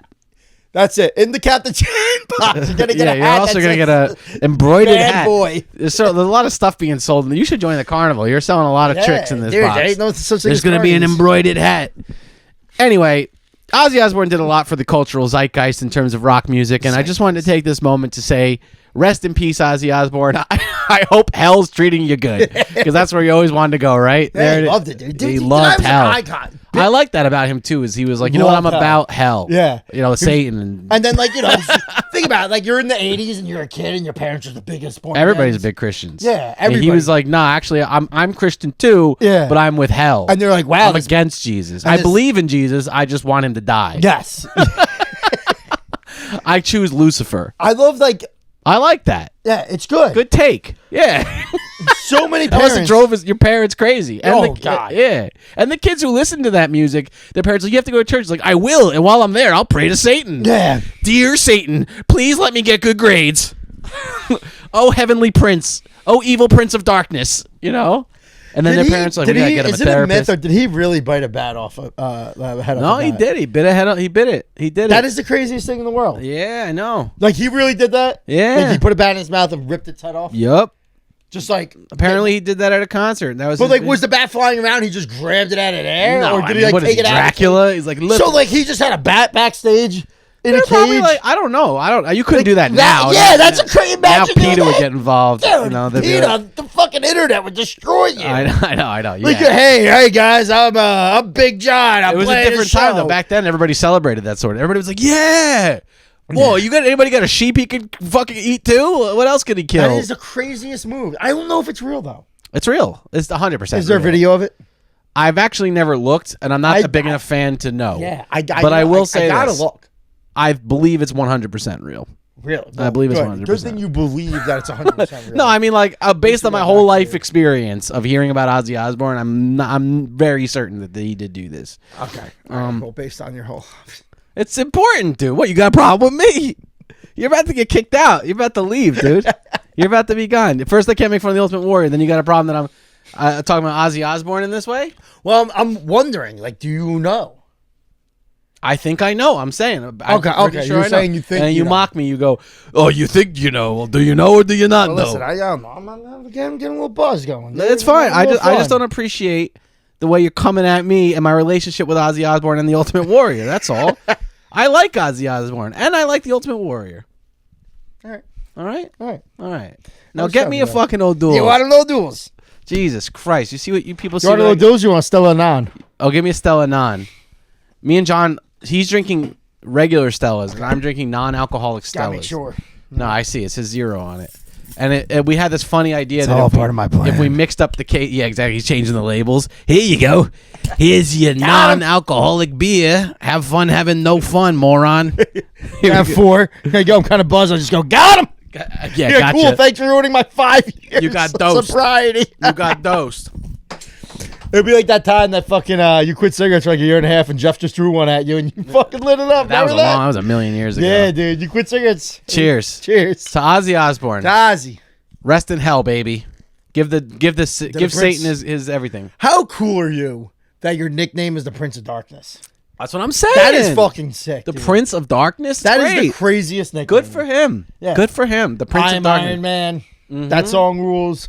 That's it. In the Captain Chan box. You're gonna get
Yeah,
a
you're
hat.
also
that
gonna get
says
a embroidered
bad
hat.
boy.
There's a lot of stuff being sold. You should join the carnival. You're selling a lot of
Yeah,
tricks in this
dude,
box.
there ain't no such thing
There's
as
going to be an
carnies.
embroidered hat. Anyway, Ozzy Osbourne did a lot for the cultural zeitgeist in terms of rock music, and I just wanted to take this moment to say, rest in peace, Ozzy Osbourne. I hope hell's treating you good, because that's where you always wanted to go, right?
Yeah, he
it-
loved it, dude.
He
Dude,
loved
the guy
hell.
was an icon.
I like that about him too. Is he was like, you know what, I'm
Loved hell.
about hell.
Yeah.
You know, Satan. And
And then, like, you know, think about it. Like, you're in the 80s and you're a kid and your parents are the biggest point.
everybody's
ends.
big Christians.
Yeah,
And he
everybody.
was like, nah, actually, I'm Christian too.
Yeah.
But I'm with hell.
And they're like, wow.
I'm
this-
against Jesus.
and
I
this-
believe in Jesus. I just want him to die.
Yes.
I choose Lucifer.
I love, like,
I like that.
yeah, it's good.
Good take. Yeah.
So many
That must
parents.
have drove your parents crazy. And
Oh,
the,
God.
Yeah. And the kids who listen to that music, their parents are like, you have to go to church. It's like, I will. And while I'm there, I'll pray to Satan.
Yeah.
Dear Satan, please let me get good grades. oh heavenly prince, oh evil prince of darkness, you know. And then their parents are like, we gotta get him a therapist.
Is it a myth, or did he really bite a bat off a head?
No, he did. He bit a head. He bit it. He did it.
That is the craziest thing in the world.
Yeah, I know.
Like he really did that.
Yeah.
Like he put a bat in his mouth and ripped its head off.
Yup.
Just like
Apparently he did that at a concert. That was.
But like, was the bat flying around? He just grabbed it out of the air,
No,
or did
I
he
mean,
like
what is
take
he,
it out?
Dracula? He's like, look.
So like he just had a bat backstage in a
They're probably
cage.
like, I don't know. I don't. You couldn't do that now.
Yeah, that's a crazy.
Now PETA would get involved.
Dude,
you know, they'd be
PETA,
like,
the fucking internet would destroy you.
I know. Yeah.
Like, hey guys, I'm Big John. I'm
It was a
playing
different
show.
time though. Back then, everybody celebrated that sort of. Everybody was like, yeah. Whoa, anybody got a sheep he could fucking eat too? What else could he kill?
That is the craziest move. I don't know if it's real though.
It's real. It's 100%.
Is there a
real.
video of it?
I've actually never looked, and I'm not a big enough fan to know.
Yeah,
but I will say
I gotta
this.
look.
I believe it's 100% real.
Real.
I believe it's
good.
100%.
Good thing you believe that it's 100% real.
No, I mean like based on my whole life experience of hearing about Ozzy Osbourne, I'm very certain that he did do this.
Okay. Well, based on your whole.
It's important, dude. What, you got a problem with me? You're about to get kicked out. You're about to leave, dude. You're about to be gone. First, I can't make fun of the Ultimate Warrior. Then you got a problem that I'm talking about Ozzy Osbourne in this way?
Well, I'm wondering, like, do you know?
I think I know. I'm saying.
Okay.
Sure
You're saying you think
and
you know.
mock me. You go, oh, you think you know. Well, do you know or do you not know?
Listen, I'm getting a little buzz going.
It's fine. I just don't appreciate the way you're coming at me and my relationship with Ozzy Osbourne and the Ultimate Warrior. That's all. I like Ozzy Osbourne and I like the Ultimate Warrior.
All right.
All right.
All right.
All right. Now get me a fucking O'Doul.
You want a little duels?
Jesus Christ! You see what you people see?
You want a little duels? You want Stella Non?
Oh, give me a Stella Non. Me and John, he's drinking regular Stellas, and I'm drinking non-alcoholic Stellas.
Gotta make sure.
No, I see. It says 0 on it. And we had this funny idea
It's
that
all part of my plan.
if we mixed up the case, yeah, exactly. He's changing the labels. Here you go. Here's your non-alcoholic beer. Have fun having no fun, moron.
You have 4. Here you go. I'm kind of buzzed. I just go, got him.
Yeah, gotcha.
Cool. Thanks for ruining my 5 years.
You got dosed.
Sobriety.
You got dosed.
It'd be like that time that fucking you quit cigarettes for like a year and a half, and Jeff just threw one at you, and you fucking lit it up.
That was
Remember
that was a million years ago.
Yeah, dude. You quit cigarettes.
Cheers.
Cheers.
To Ozzy Osbourne.
Ozzy.
Rest in hell, baby. Give
Prince.
Satan his everything.
How cool are you that your nickname is the Prince of Darkness?
That's what I'm saying.
That is fucking sick.
The
dude.
Prince of Darkness.
That is
great.
the craziest nickname.
Good for him.
Yeah.
Good for him. The Prince
I'm
of Darkness.
Iron Man. That song rules.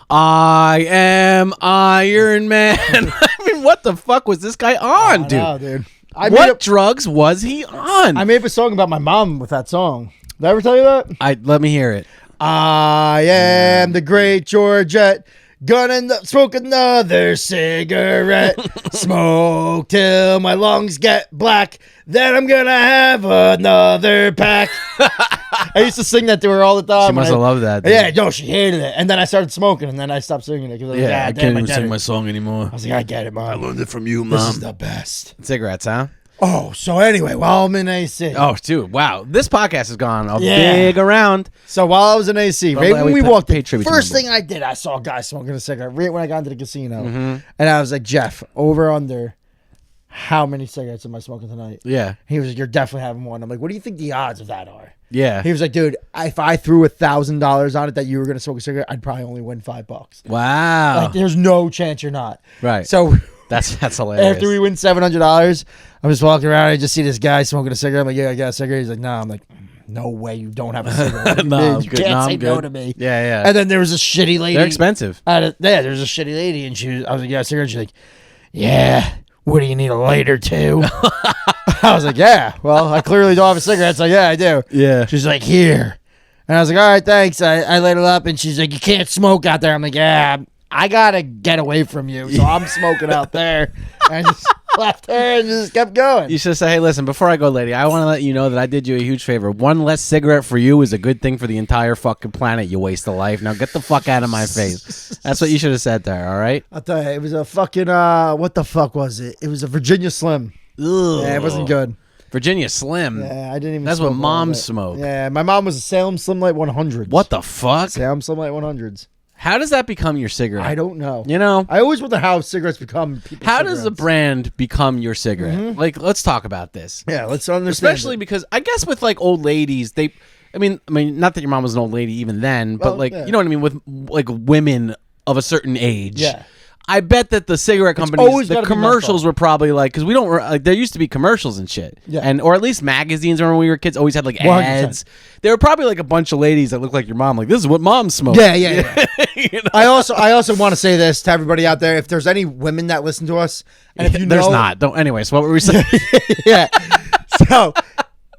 I am Iron Man. I mean, what the fuck was this guy on,
I
dude?
know, dude.
What drugs was he on?
I made up a song about my mom with that song. Did I ever tell you that?
Let me hear it.
I am the great Georgette. Gonna smoke another cigarette. Smoke till my lungs get black. Then I'm gonna have another pack. I used to sing that to her all the time.
She must have loved that. Dude.
Yeah, no, she hated it. And then I started smoking, and then I stopped singing it.
I can't even sing my song anymore.
I was like, I get it, Mom.
I learned it from you,
This
Mom.
is the best.
Cigarettes, huh?
Oh, so anyway, while I'm in AC.
Oh, dude, wow. This podcast has gone a
Yeah.
big around.
So while I was in AC,
I'm
right
glad
when
we
we walked in,
paid tribute to
first
my boy.
thing I did, I saw a guy smoking a cigarette right when I got into the casino. And I was like, Jeff, over under, how many cigarettes am I smoking tonight?
Yeah.
He was like, you're definitely having one. I'm like, what do you think the odds of that are?
Yeah.
He was like, dude, if I threw $1,000 on it that you were going to smoke a cigarette, I'd probably only win $5.
Wow.
Like, there's no chance you're not.
Right.
So
That's hilarious.
after we win $700, I'm just walking around. I just see this guy smoking a cigarette. I'm like, yeah, I got a cigarette. He's like, nah. I'm like, no way you don't have a cigarette.
No, I'm
you
good.
can't
No, I'm
say no
good.
to me.
Yeah, yeah.
And then there was a shitty lady.
They're expensive.
There was a shitty lady, and I was like, yeah, a cigarette. She's like, yeah. What do you need, a lighter too? I was like, yeah. Well, I clearly don't have a cigarette, so yeah, I do.
Yeah.
She's like, here. And I was like, all right, thanks. I lit it up, and she's like, you can't smoke out there. I'm like, yeah, I gotta get away from you, so I'm smoking out there. And I just left her and just kept going.
You should say, hey, listen, before I go, lady, I want to let you know that I did you a huge favor. One less cigarette for you is a good thing for the entire fucking planet, you waste of life. Now get the fuck out of my face. That's what you should have said to her, all right?
I'll tell you, it was a fucking, what the fuck was it? It was a Virginia Slim.
Ugh.
Yeah, it wasn't good.
Virginia Slim.
Yeah, I didn't even
That's what
smoke all of
moms
it.
smoke.
Yeah, my mom was a Salem Slim Light 100s.
What the fuck?
Salem Slim Light 100s.
How does that become your cigarette?
I don't know.
You know?
I always wonder how cigarettes become people's
How does a
cigarettes.
brand become your cigarette? Like, let's talk about this.
Yeah, let's understand.
Especially because I guess with like old ladies, not that your mom was an old lady even then, but
Well, yeah.
you know what I mean, with like women of a certain age.
Yeah.
I bet that the cigarette
always
companies, the
gotta be
commercials
menthol.
were probably like, because we don't like, there used to be commercials and shit,
Yeah.
or at least magazines. When we were kids, always had like
100%.
ads. There were probably like a bunch of ladies that looked like your mom. Like, this is what mom smoked.
Yeah, yeah, yeah.
You know?
I also want to say this to everybody out there: if there's any women that listen to us, and if you
There's
know,
not. Don't. Anyways, what were we saying?
yeah. So,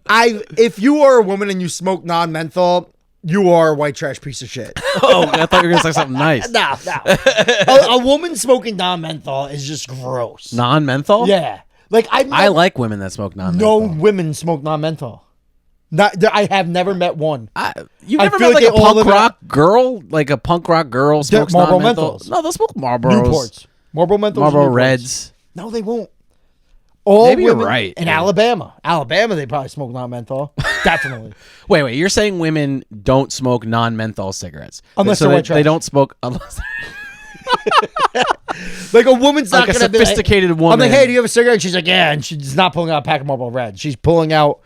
if you are a woman and you smoke non-menthol, you are a white trash piece of shit.
Oh, I thought you were gonna say something nice.
No. A woman smoking non-menthol is just gross.
Non-menthol.
Yeah, like
I like women that smoke
no
non-menthol.
women smoke non-menthol. I have never met one.
You've
I
never
feel
met
like
like a
they all
punk
live in
rock girl, like a punk rock girl smokes
Marlboro
non-menthol.
Menthols.
No, they'll smoke Marlboros,
Newports, Marlboro Menthols,
Marlboro
and Newports.
Reds.
No, they won't. All
Maybe you're
women
right,
in
yeah.
Alabama, they probably smoke non-menthol. Definitely.
Wait, you're saying women don't smoke non-menthol cigarettes
Unless
so
they're
they,
white trash.
they don't smoke unless
Like a woman's not
like a
gonna be like-
sophisticated
I'm
woman.
like, hey, do you have a cigarette? She's like, yeah, and she's not pulling out a pack of Marlboro Red. She's pulling out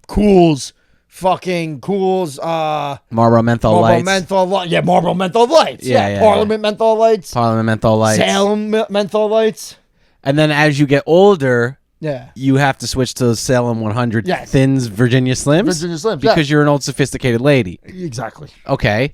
Cools, fucking Cools,
Marlboro menthol
Marlboro
lights,
Menthol Lights. Yeah, Marlboro Menthol Lights.
Yeah,
Yeah,
yeah,
Parliament Menthol Lights.
Parliament menthol lights,
Salem Menthol Lights.
and then as you get older,
Yeah.
you have to switch to Salem 100
Yes.
Thins Virginia Slims,
Virginia Slims, yeah.
because you're an old sophisticated lady.
Exactly.
Okay.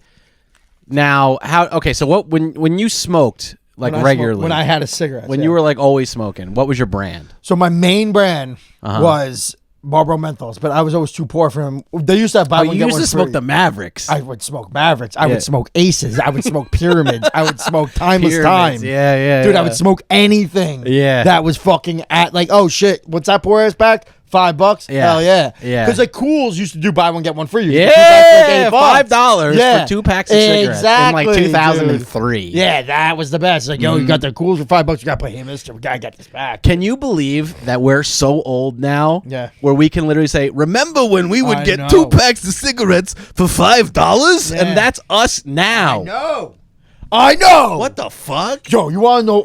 Now, how? Okay, so what? When you smoked like
When I
regularly,
smoked- when I had a cigarette.
when you were like always smoking, what was your brand?
So my main brand
Uh-huh.
was Marlboro Menthols, but I was always too poor for them. They used to have buy
Oh,
one
you
get
used
one
to smoke
free.
the Mavericks.
I would smoke Mavericks. I
Yeah.
would smoke Aces. I would smoke Pyramids. I would smoke Timeless
Pyramids.
Time.
Yeah, yeah,
Dude,
yeah.
I would smoke anything.
Yeah.
That was fucking at like, oh shit, what's that poor ass pack? $5?
Yeah.
Hell yeah.
Yeah.
Because like Cools used to do buy one get one free. You could get
Yeah,
two packs for like $8.
$5 for 2 packs of cigarettes
Exactly,
in like
dude.
2003.
Yeah, that was the best. Like, yo, you got the Cools for $5. You gotta play, hey mister, we gotta get this back.
Can you believe that we're so old now?
Yeah.
Where we can literally say, remember when we would
I
get
know.
2 packs of cigarettes for $5?
Yeah.
And that's us now.
I know.
What the fuck?
Yo, you want to know?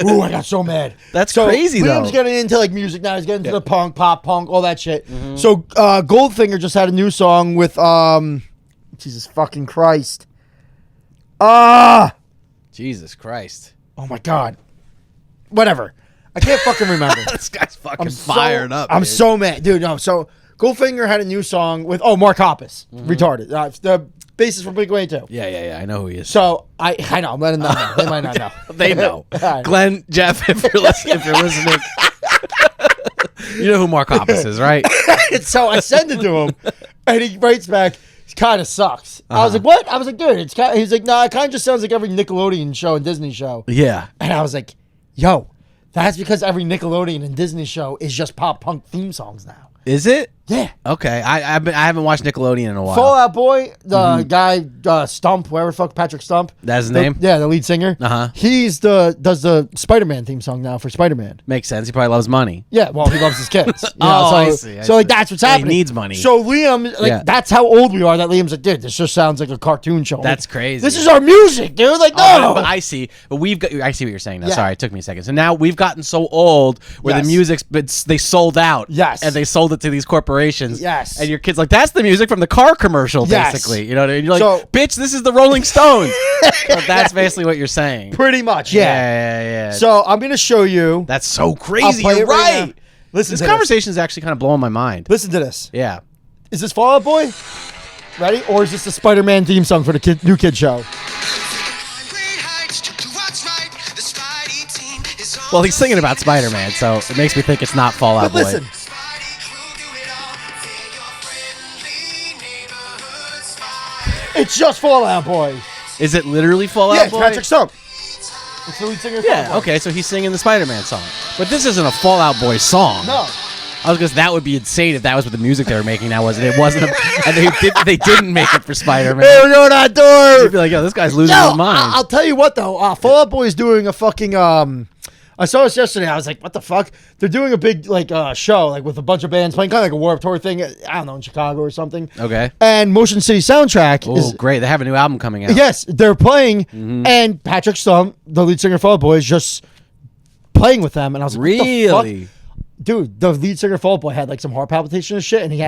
Ooh, I got so mad.
That's
so
crazy,
Liam's
though.
getting into like music now. He's getting into the punk, pop punk, all that shit. So Goldfinger just had a new song with Jesus fucking Christ.
Jesus Christ.
Oh my god. Whatever. I can't fucking remember.
This guy's fucking
I'm so-
fired up.
I'm
dude.
so mad, dude. No, so Goldfinger had a new song with Mark Hoppus, retarded. The bassist from Blink-182.
Yeah. I know who he is.
So I know. I'm letting them know. They might not know.
They know.
All right.
Glenn, Jeff, if you're listening, you know who Mark Hoppus is, right?
So I send it to him, and he writes back, "It kind of sucks." I was like, "What?" I was like, "Dude, it's kind." He's like, "No, it kind of just sounds like every Nickelodeon show and Disney show."
Yeah.
And I was like, "Yo, that's because every Nickelodeon and Disney show is just pop punk theme songs now."
Is it?
Yeah.
Okay. I haven't watched Nickelodeon in a while.
Fall Out Boy, the guy Stump, whatever the fuck, Patrick Stump.
That's his
The-
name?
Yeah, the lead singer.
Uh-huh.
He's does the Spider-Man theme song now for Spider-Man.
Makes sense. He probably loves money.
Yeah, well, he loves his kids. You
Oh,
so,
I see, I
so like
see.
that's what's
Well, he
happening.
needs money.
So Liam, like
Yeah.
that's how old we are. That Liam's like, dude, this just sounds like a cartoon show. I'm
That's
like,
crazy.
This is our music, dude. Like, no.
But I see. But I see what you're saying now.
Yeah.
Sorry, it took me a second. So now we've gotten so old where
Yes.
the music's they sold out.
Yes.
And they sold it to these corporations.
Yes.
And your kid's like, that's the music from the car commercial,
Yes.
basically. You know what I mean? You're like,
So-
bitch, this is the Rolling Stones. But that's basically what you're saying.
Pretty much,
Yeah,
yeah.
yeah, yeah.
So I'm gonna show you.
That's so
I'll
crazy.
play
You're
it right
right.
now. Listen
This
to
conversation is actually kind of blowing my mind.
this. Listen to this.
Yeah.
Is this Fall Out Boy? Ready? Or is this the Spider-Man theme song for the new kid show?
Well, he's singing about Spider-Man, so it makes me think it's not Fall Out
But
Boy.
listen. It's just Fall Out Boy.
Is it literally Fall
Yeah,
Out
it's
Boy?
Patrick Stump. It's the lead singer of Fall Out
Yeah,
Boy.
okay, so he's singing the Spider-Man song. But this isn't a Fall Out Boy song.
No.
I was because that would be insane if that was what the music they were making now was. And it wasn't. And they didn't make it for Spider-Man.
Hey, we're going outdoors.
You'd be like, yo, this guy's losing his mind.
I'll tell you what though. Fall Out Boy is doing a fucking I saw this yesterday. I was like, what the fuck? They're doing a big like show like with a bunch of bands playing, kind of like a Warped Tour thing. I don't know, in Chicago or something.
Okay.
And Motion City Soundtrack
Oh,
is
great. They have a new album coming out.
yes, they're playing, and Patrick Stump, the lead singer of Fall Out Boy, is just playing with them. And I was like, what the fuck?
Really?
dude, the lead singer of Fall Out Boy had like some heart palpitation and shit, and he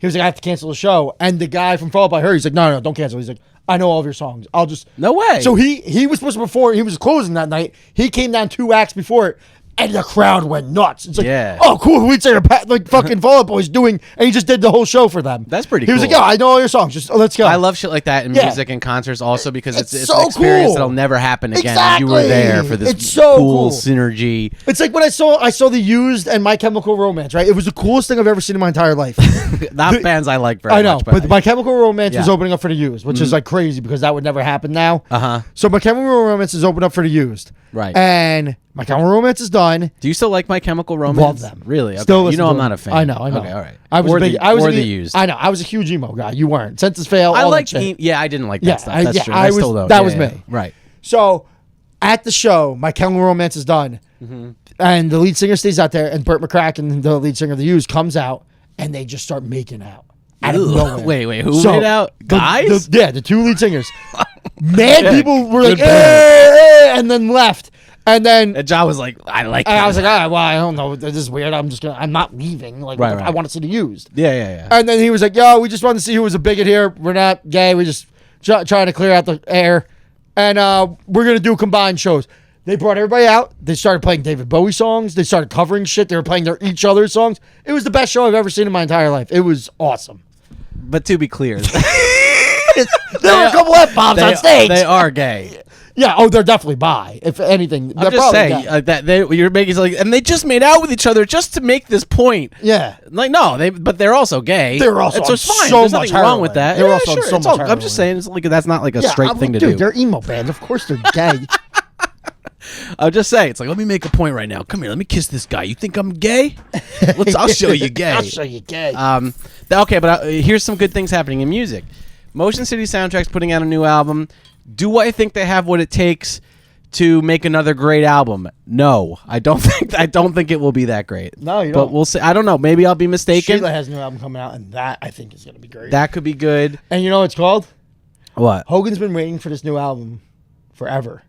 was like, I have to cancel the show. And the guy from Fall Out Boy heard, he's like, no, don't cancel. He's like, I know all of your songs. I'll just
No way.
So he was supposed to perform. He was closing that night. He came down 2 acts before it. And the crowd went nuts. It's like, oh, cool. Lead singer, like fucking Fall Out Boy's doing, and he just did the whole show for them.
That's pretty
cool. He was like, yeah, I know all your songs. Just let's go.
I love shit like that in music and concerts also because it's
so
an experience
cool.
that'll never happen again.
Exactly.
You were there for this
it's so
cool synergy.
It's like when I saw The Used and My Chemical Romance, right? It was the coolest thing I've ever seen in my entire life.
Not bands I like very much.
I know, but My Chemical Romance was opening up for The Used, which is like crazy because that would never happen now. So My Chemical Romance is opening up for The Used.
Right.
And My Chemical Romance is done.
Do you still like My Chemical Romance?
Love them.
Really? Okay.
Still
You know I'm not a fan.
I know.
Okay, all right.
I was
or
a big.
the,
I was
or
a
the
big-
Used.
I know. I was a huge emo guy. You weren't. Senses Fail.
I
all
liked
that shit.
I didn't like that stuff. That's true.
I
still don't.
That was me.
Right.
So at the show, My Chemical Romance is done, and the lead singer stays out there, and Burt McCracken, the lead singer of The Used, comes out, and they just start making out. Out of nowhere.
Wait, who made out? Guys?
The 2 lead singers. Mad people were like, and then left. And then
And John was like, I like
I
that.
was like, well, I don't know. This is weird. I'm not leaving. Like,
Right,
I
right.
want to see The Used.
Yeah.
And then he was like, yo, we just wanted to see who was a bigot here. We're not gay. We're just trying to clear out the air. And we're going to do combined shows. They brought everybody out. They started playing David Bowie songs. They started covering shit. They were playing each other's songs. It was the best show I've ever seen in my entire life. It was awesome.
But to be clear,
There were a couple F-bombs on stage.
They are gay.
Yeah, they're definitely bi. If anything,
I'm just saying you're making like, and they just made out with each other just to make this point.
Yeah,
like no, but they're also gay.
They're also
it's fine.
so
There's
much
nothing wrong with
heroin.
that.
They're also on
sure,
so
it's
much
all- I'm
heroin.
just saying, it's like that's not like a straight thing to
dude,
do.
They're emo bands. Of course they're gay.
I'll just say it's like, let me make a point right now. Come here, let me kiss this guy. You think I'm gay? I'll show you gay.
I'll show you gay.
Okay, but here's some good things happening in music. Motion City Soundtrack's putting out a new album. Do I think they have what it takes to make another great album? No, I don't think it will be that great.
No, you
But
don't.
we'll see. I don't know. Maybe I'll be mistaken.
Sheila has a new album coming out, and that I think is going to be great.
That could be good.
And you know what it's called?
What?
Hogan's been waiting for this new album forever,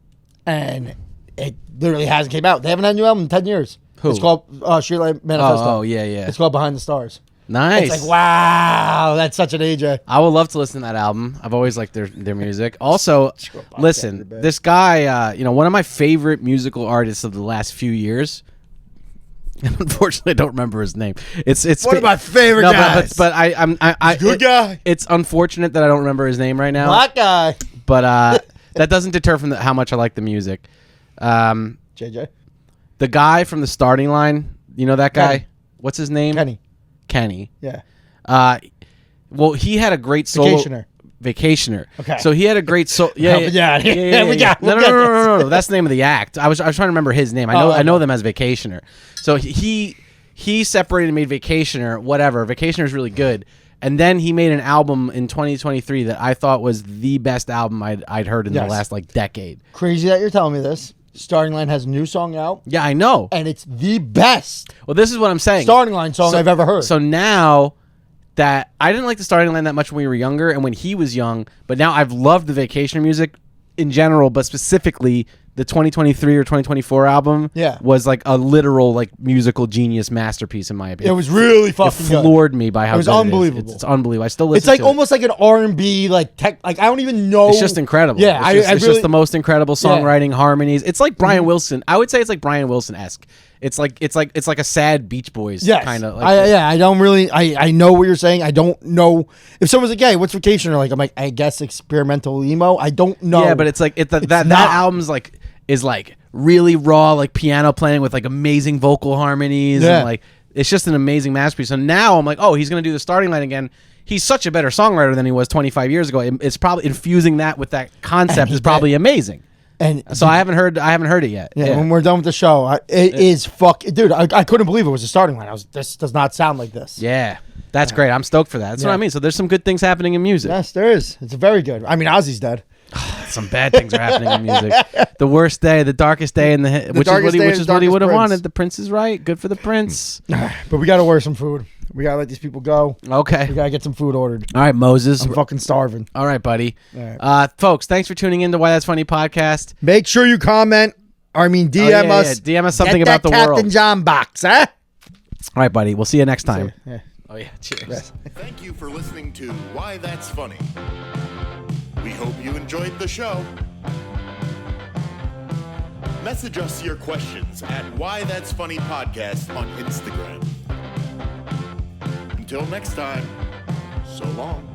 and it literally hasn't came out. They haven't had a new album in 10 years.
Who?
It's called Sheila Manifesto.
Oh, yeah.
It's called Behind the Stars.
Nice.
It's like, wow, that's such an AJ.
I would love to listen to that album. I've always liked their music. Also, listen,
every bit.
this guy, one of my favorite musical artists of the last few years. Unfortunately, I don't remember his name. It's
One of my favorite guys.
But I
Good guy.
It's unfortunate that I don't remember his name right now.
Black guy.
But that doesn't deter from how much I like the music.
JJ.
The guy from the Starting Line, you know that guy?
Kenny.
What's his name? Kenny.
Yeah.
Well, he had a great solo. Vacationer. Okay. So he had a great solo. Yeah.
We got
No. That's the name of the act. I was trying to remember his name. I know them as Vacationer. So he separated and made Vacationer. Whatever. Vacationer is really good. And then he made an album in 2023 that I thought was the best album I'd heard in the last decade.
Crazy that you're telling me this. Starting Line has a new song out.
Yeah, I know.
And it's the best.
Well, this is what I'm saying.
Starting Line song I've ever heard.
So now that I didn't like the Starting Line that much when we were younger and when he was young, but now I've loved the Vacationer music in general, but specifically the 2023 or 2024 album was like a literal musical genius masterpiece in my opinion.
It was really fucking good.
It floored me by how
it was
good
unbelievable.
it is. It's unbelievable. I still listen
It's like
to it.
almost like an R&B tech. Like I don't even know.
It's just incredible.
Yeah,
it's just the most incredible songwriting, harmonies. It's like Brian Wilson. I would say it's like Brian Wilson-esque. It's like a sad Beach Boys kind of.
I don't really. I know what you're saying. I don't know if someone's like, "Hey, what's Vacationer like?" I'm like, I guess experimental emo. I don't know.
Yeah, but it's like that album's is really raw, piano playing with amazing vocal harmonies and it's just an amazing masterpiece. So now I'm like, oh, he's gonna do the Starting Line again. He's such a better songwriter than he was 25 years ago. It's probably infusing that with that concept is probably amazing. And so I haven't heard it yet.
Yeah, when we're done with the show, it is dude. I couldn't believe it was a Starting Line. This does not sound like this.
Yeah, that's great. I'm stoked for that. That's what I mean. So there's some good things happening in music.
Yes, there is. It's very good. I mean, Ozzy's dead.
Some bad things are happening in music. The worst day, the darkest day in which is what he would have wanted. The Prince is right. Good for the Prince.
But we got to order some food. We got to let these people go.
Okay.
We got to get some food ordered.
All right, Moses.
I'm fucking starving.
All right, buddy.
All right.
Folks, thanks for tuning in to Why That's Funny podcast.
Make sure you comment. DM us.
DM us something about the
Captain
world.
John box, huh?
All right, buddy. We'll see you next time.
Yeah.
Oh, yeah. Cheers.
Yes.
Thank you for listening to Why That's Funny. We hope you enjoyed the show. Message us your questions at Why That's Funny Podcast on Instagram. Until next time, so long.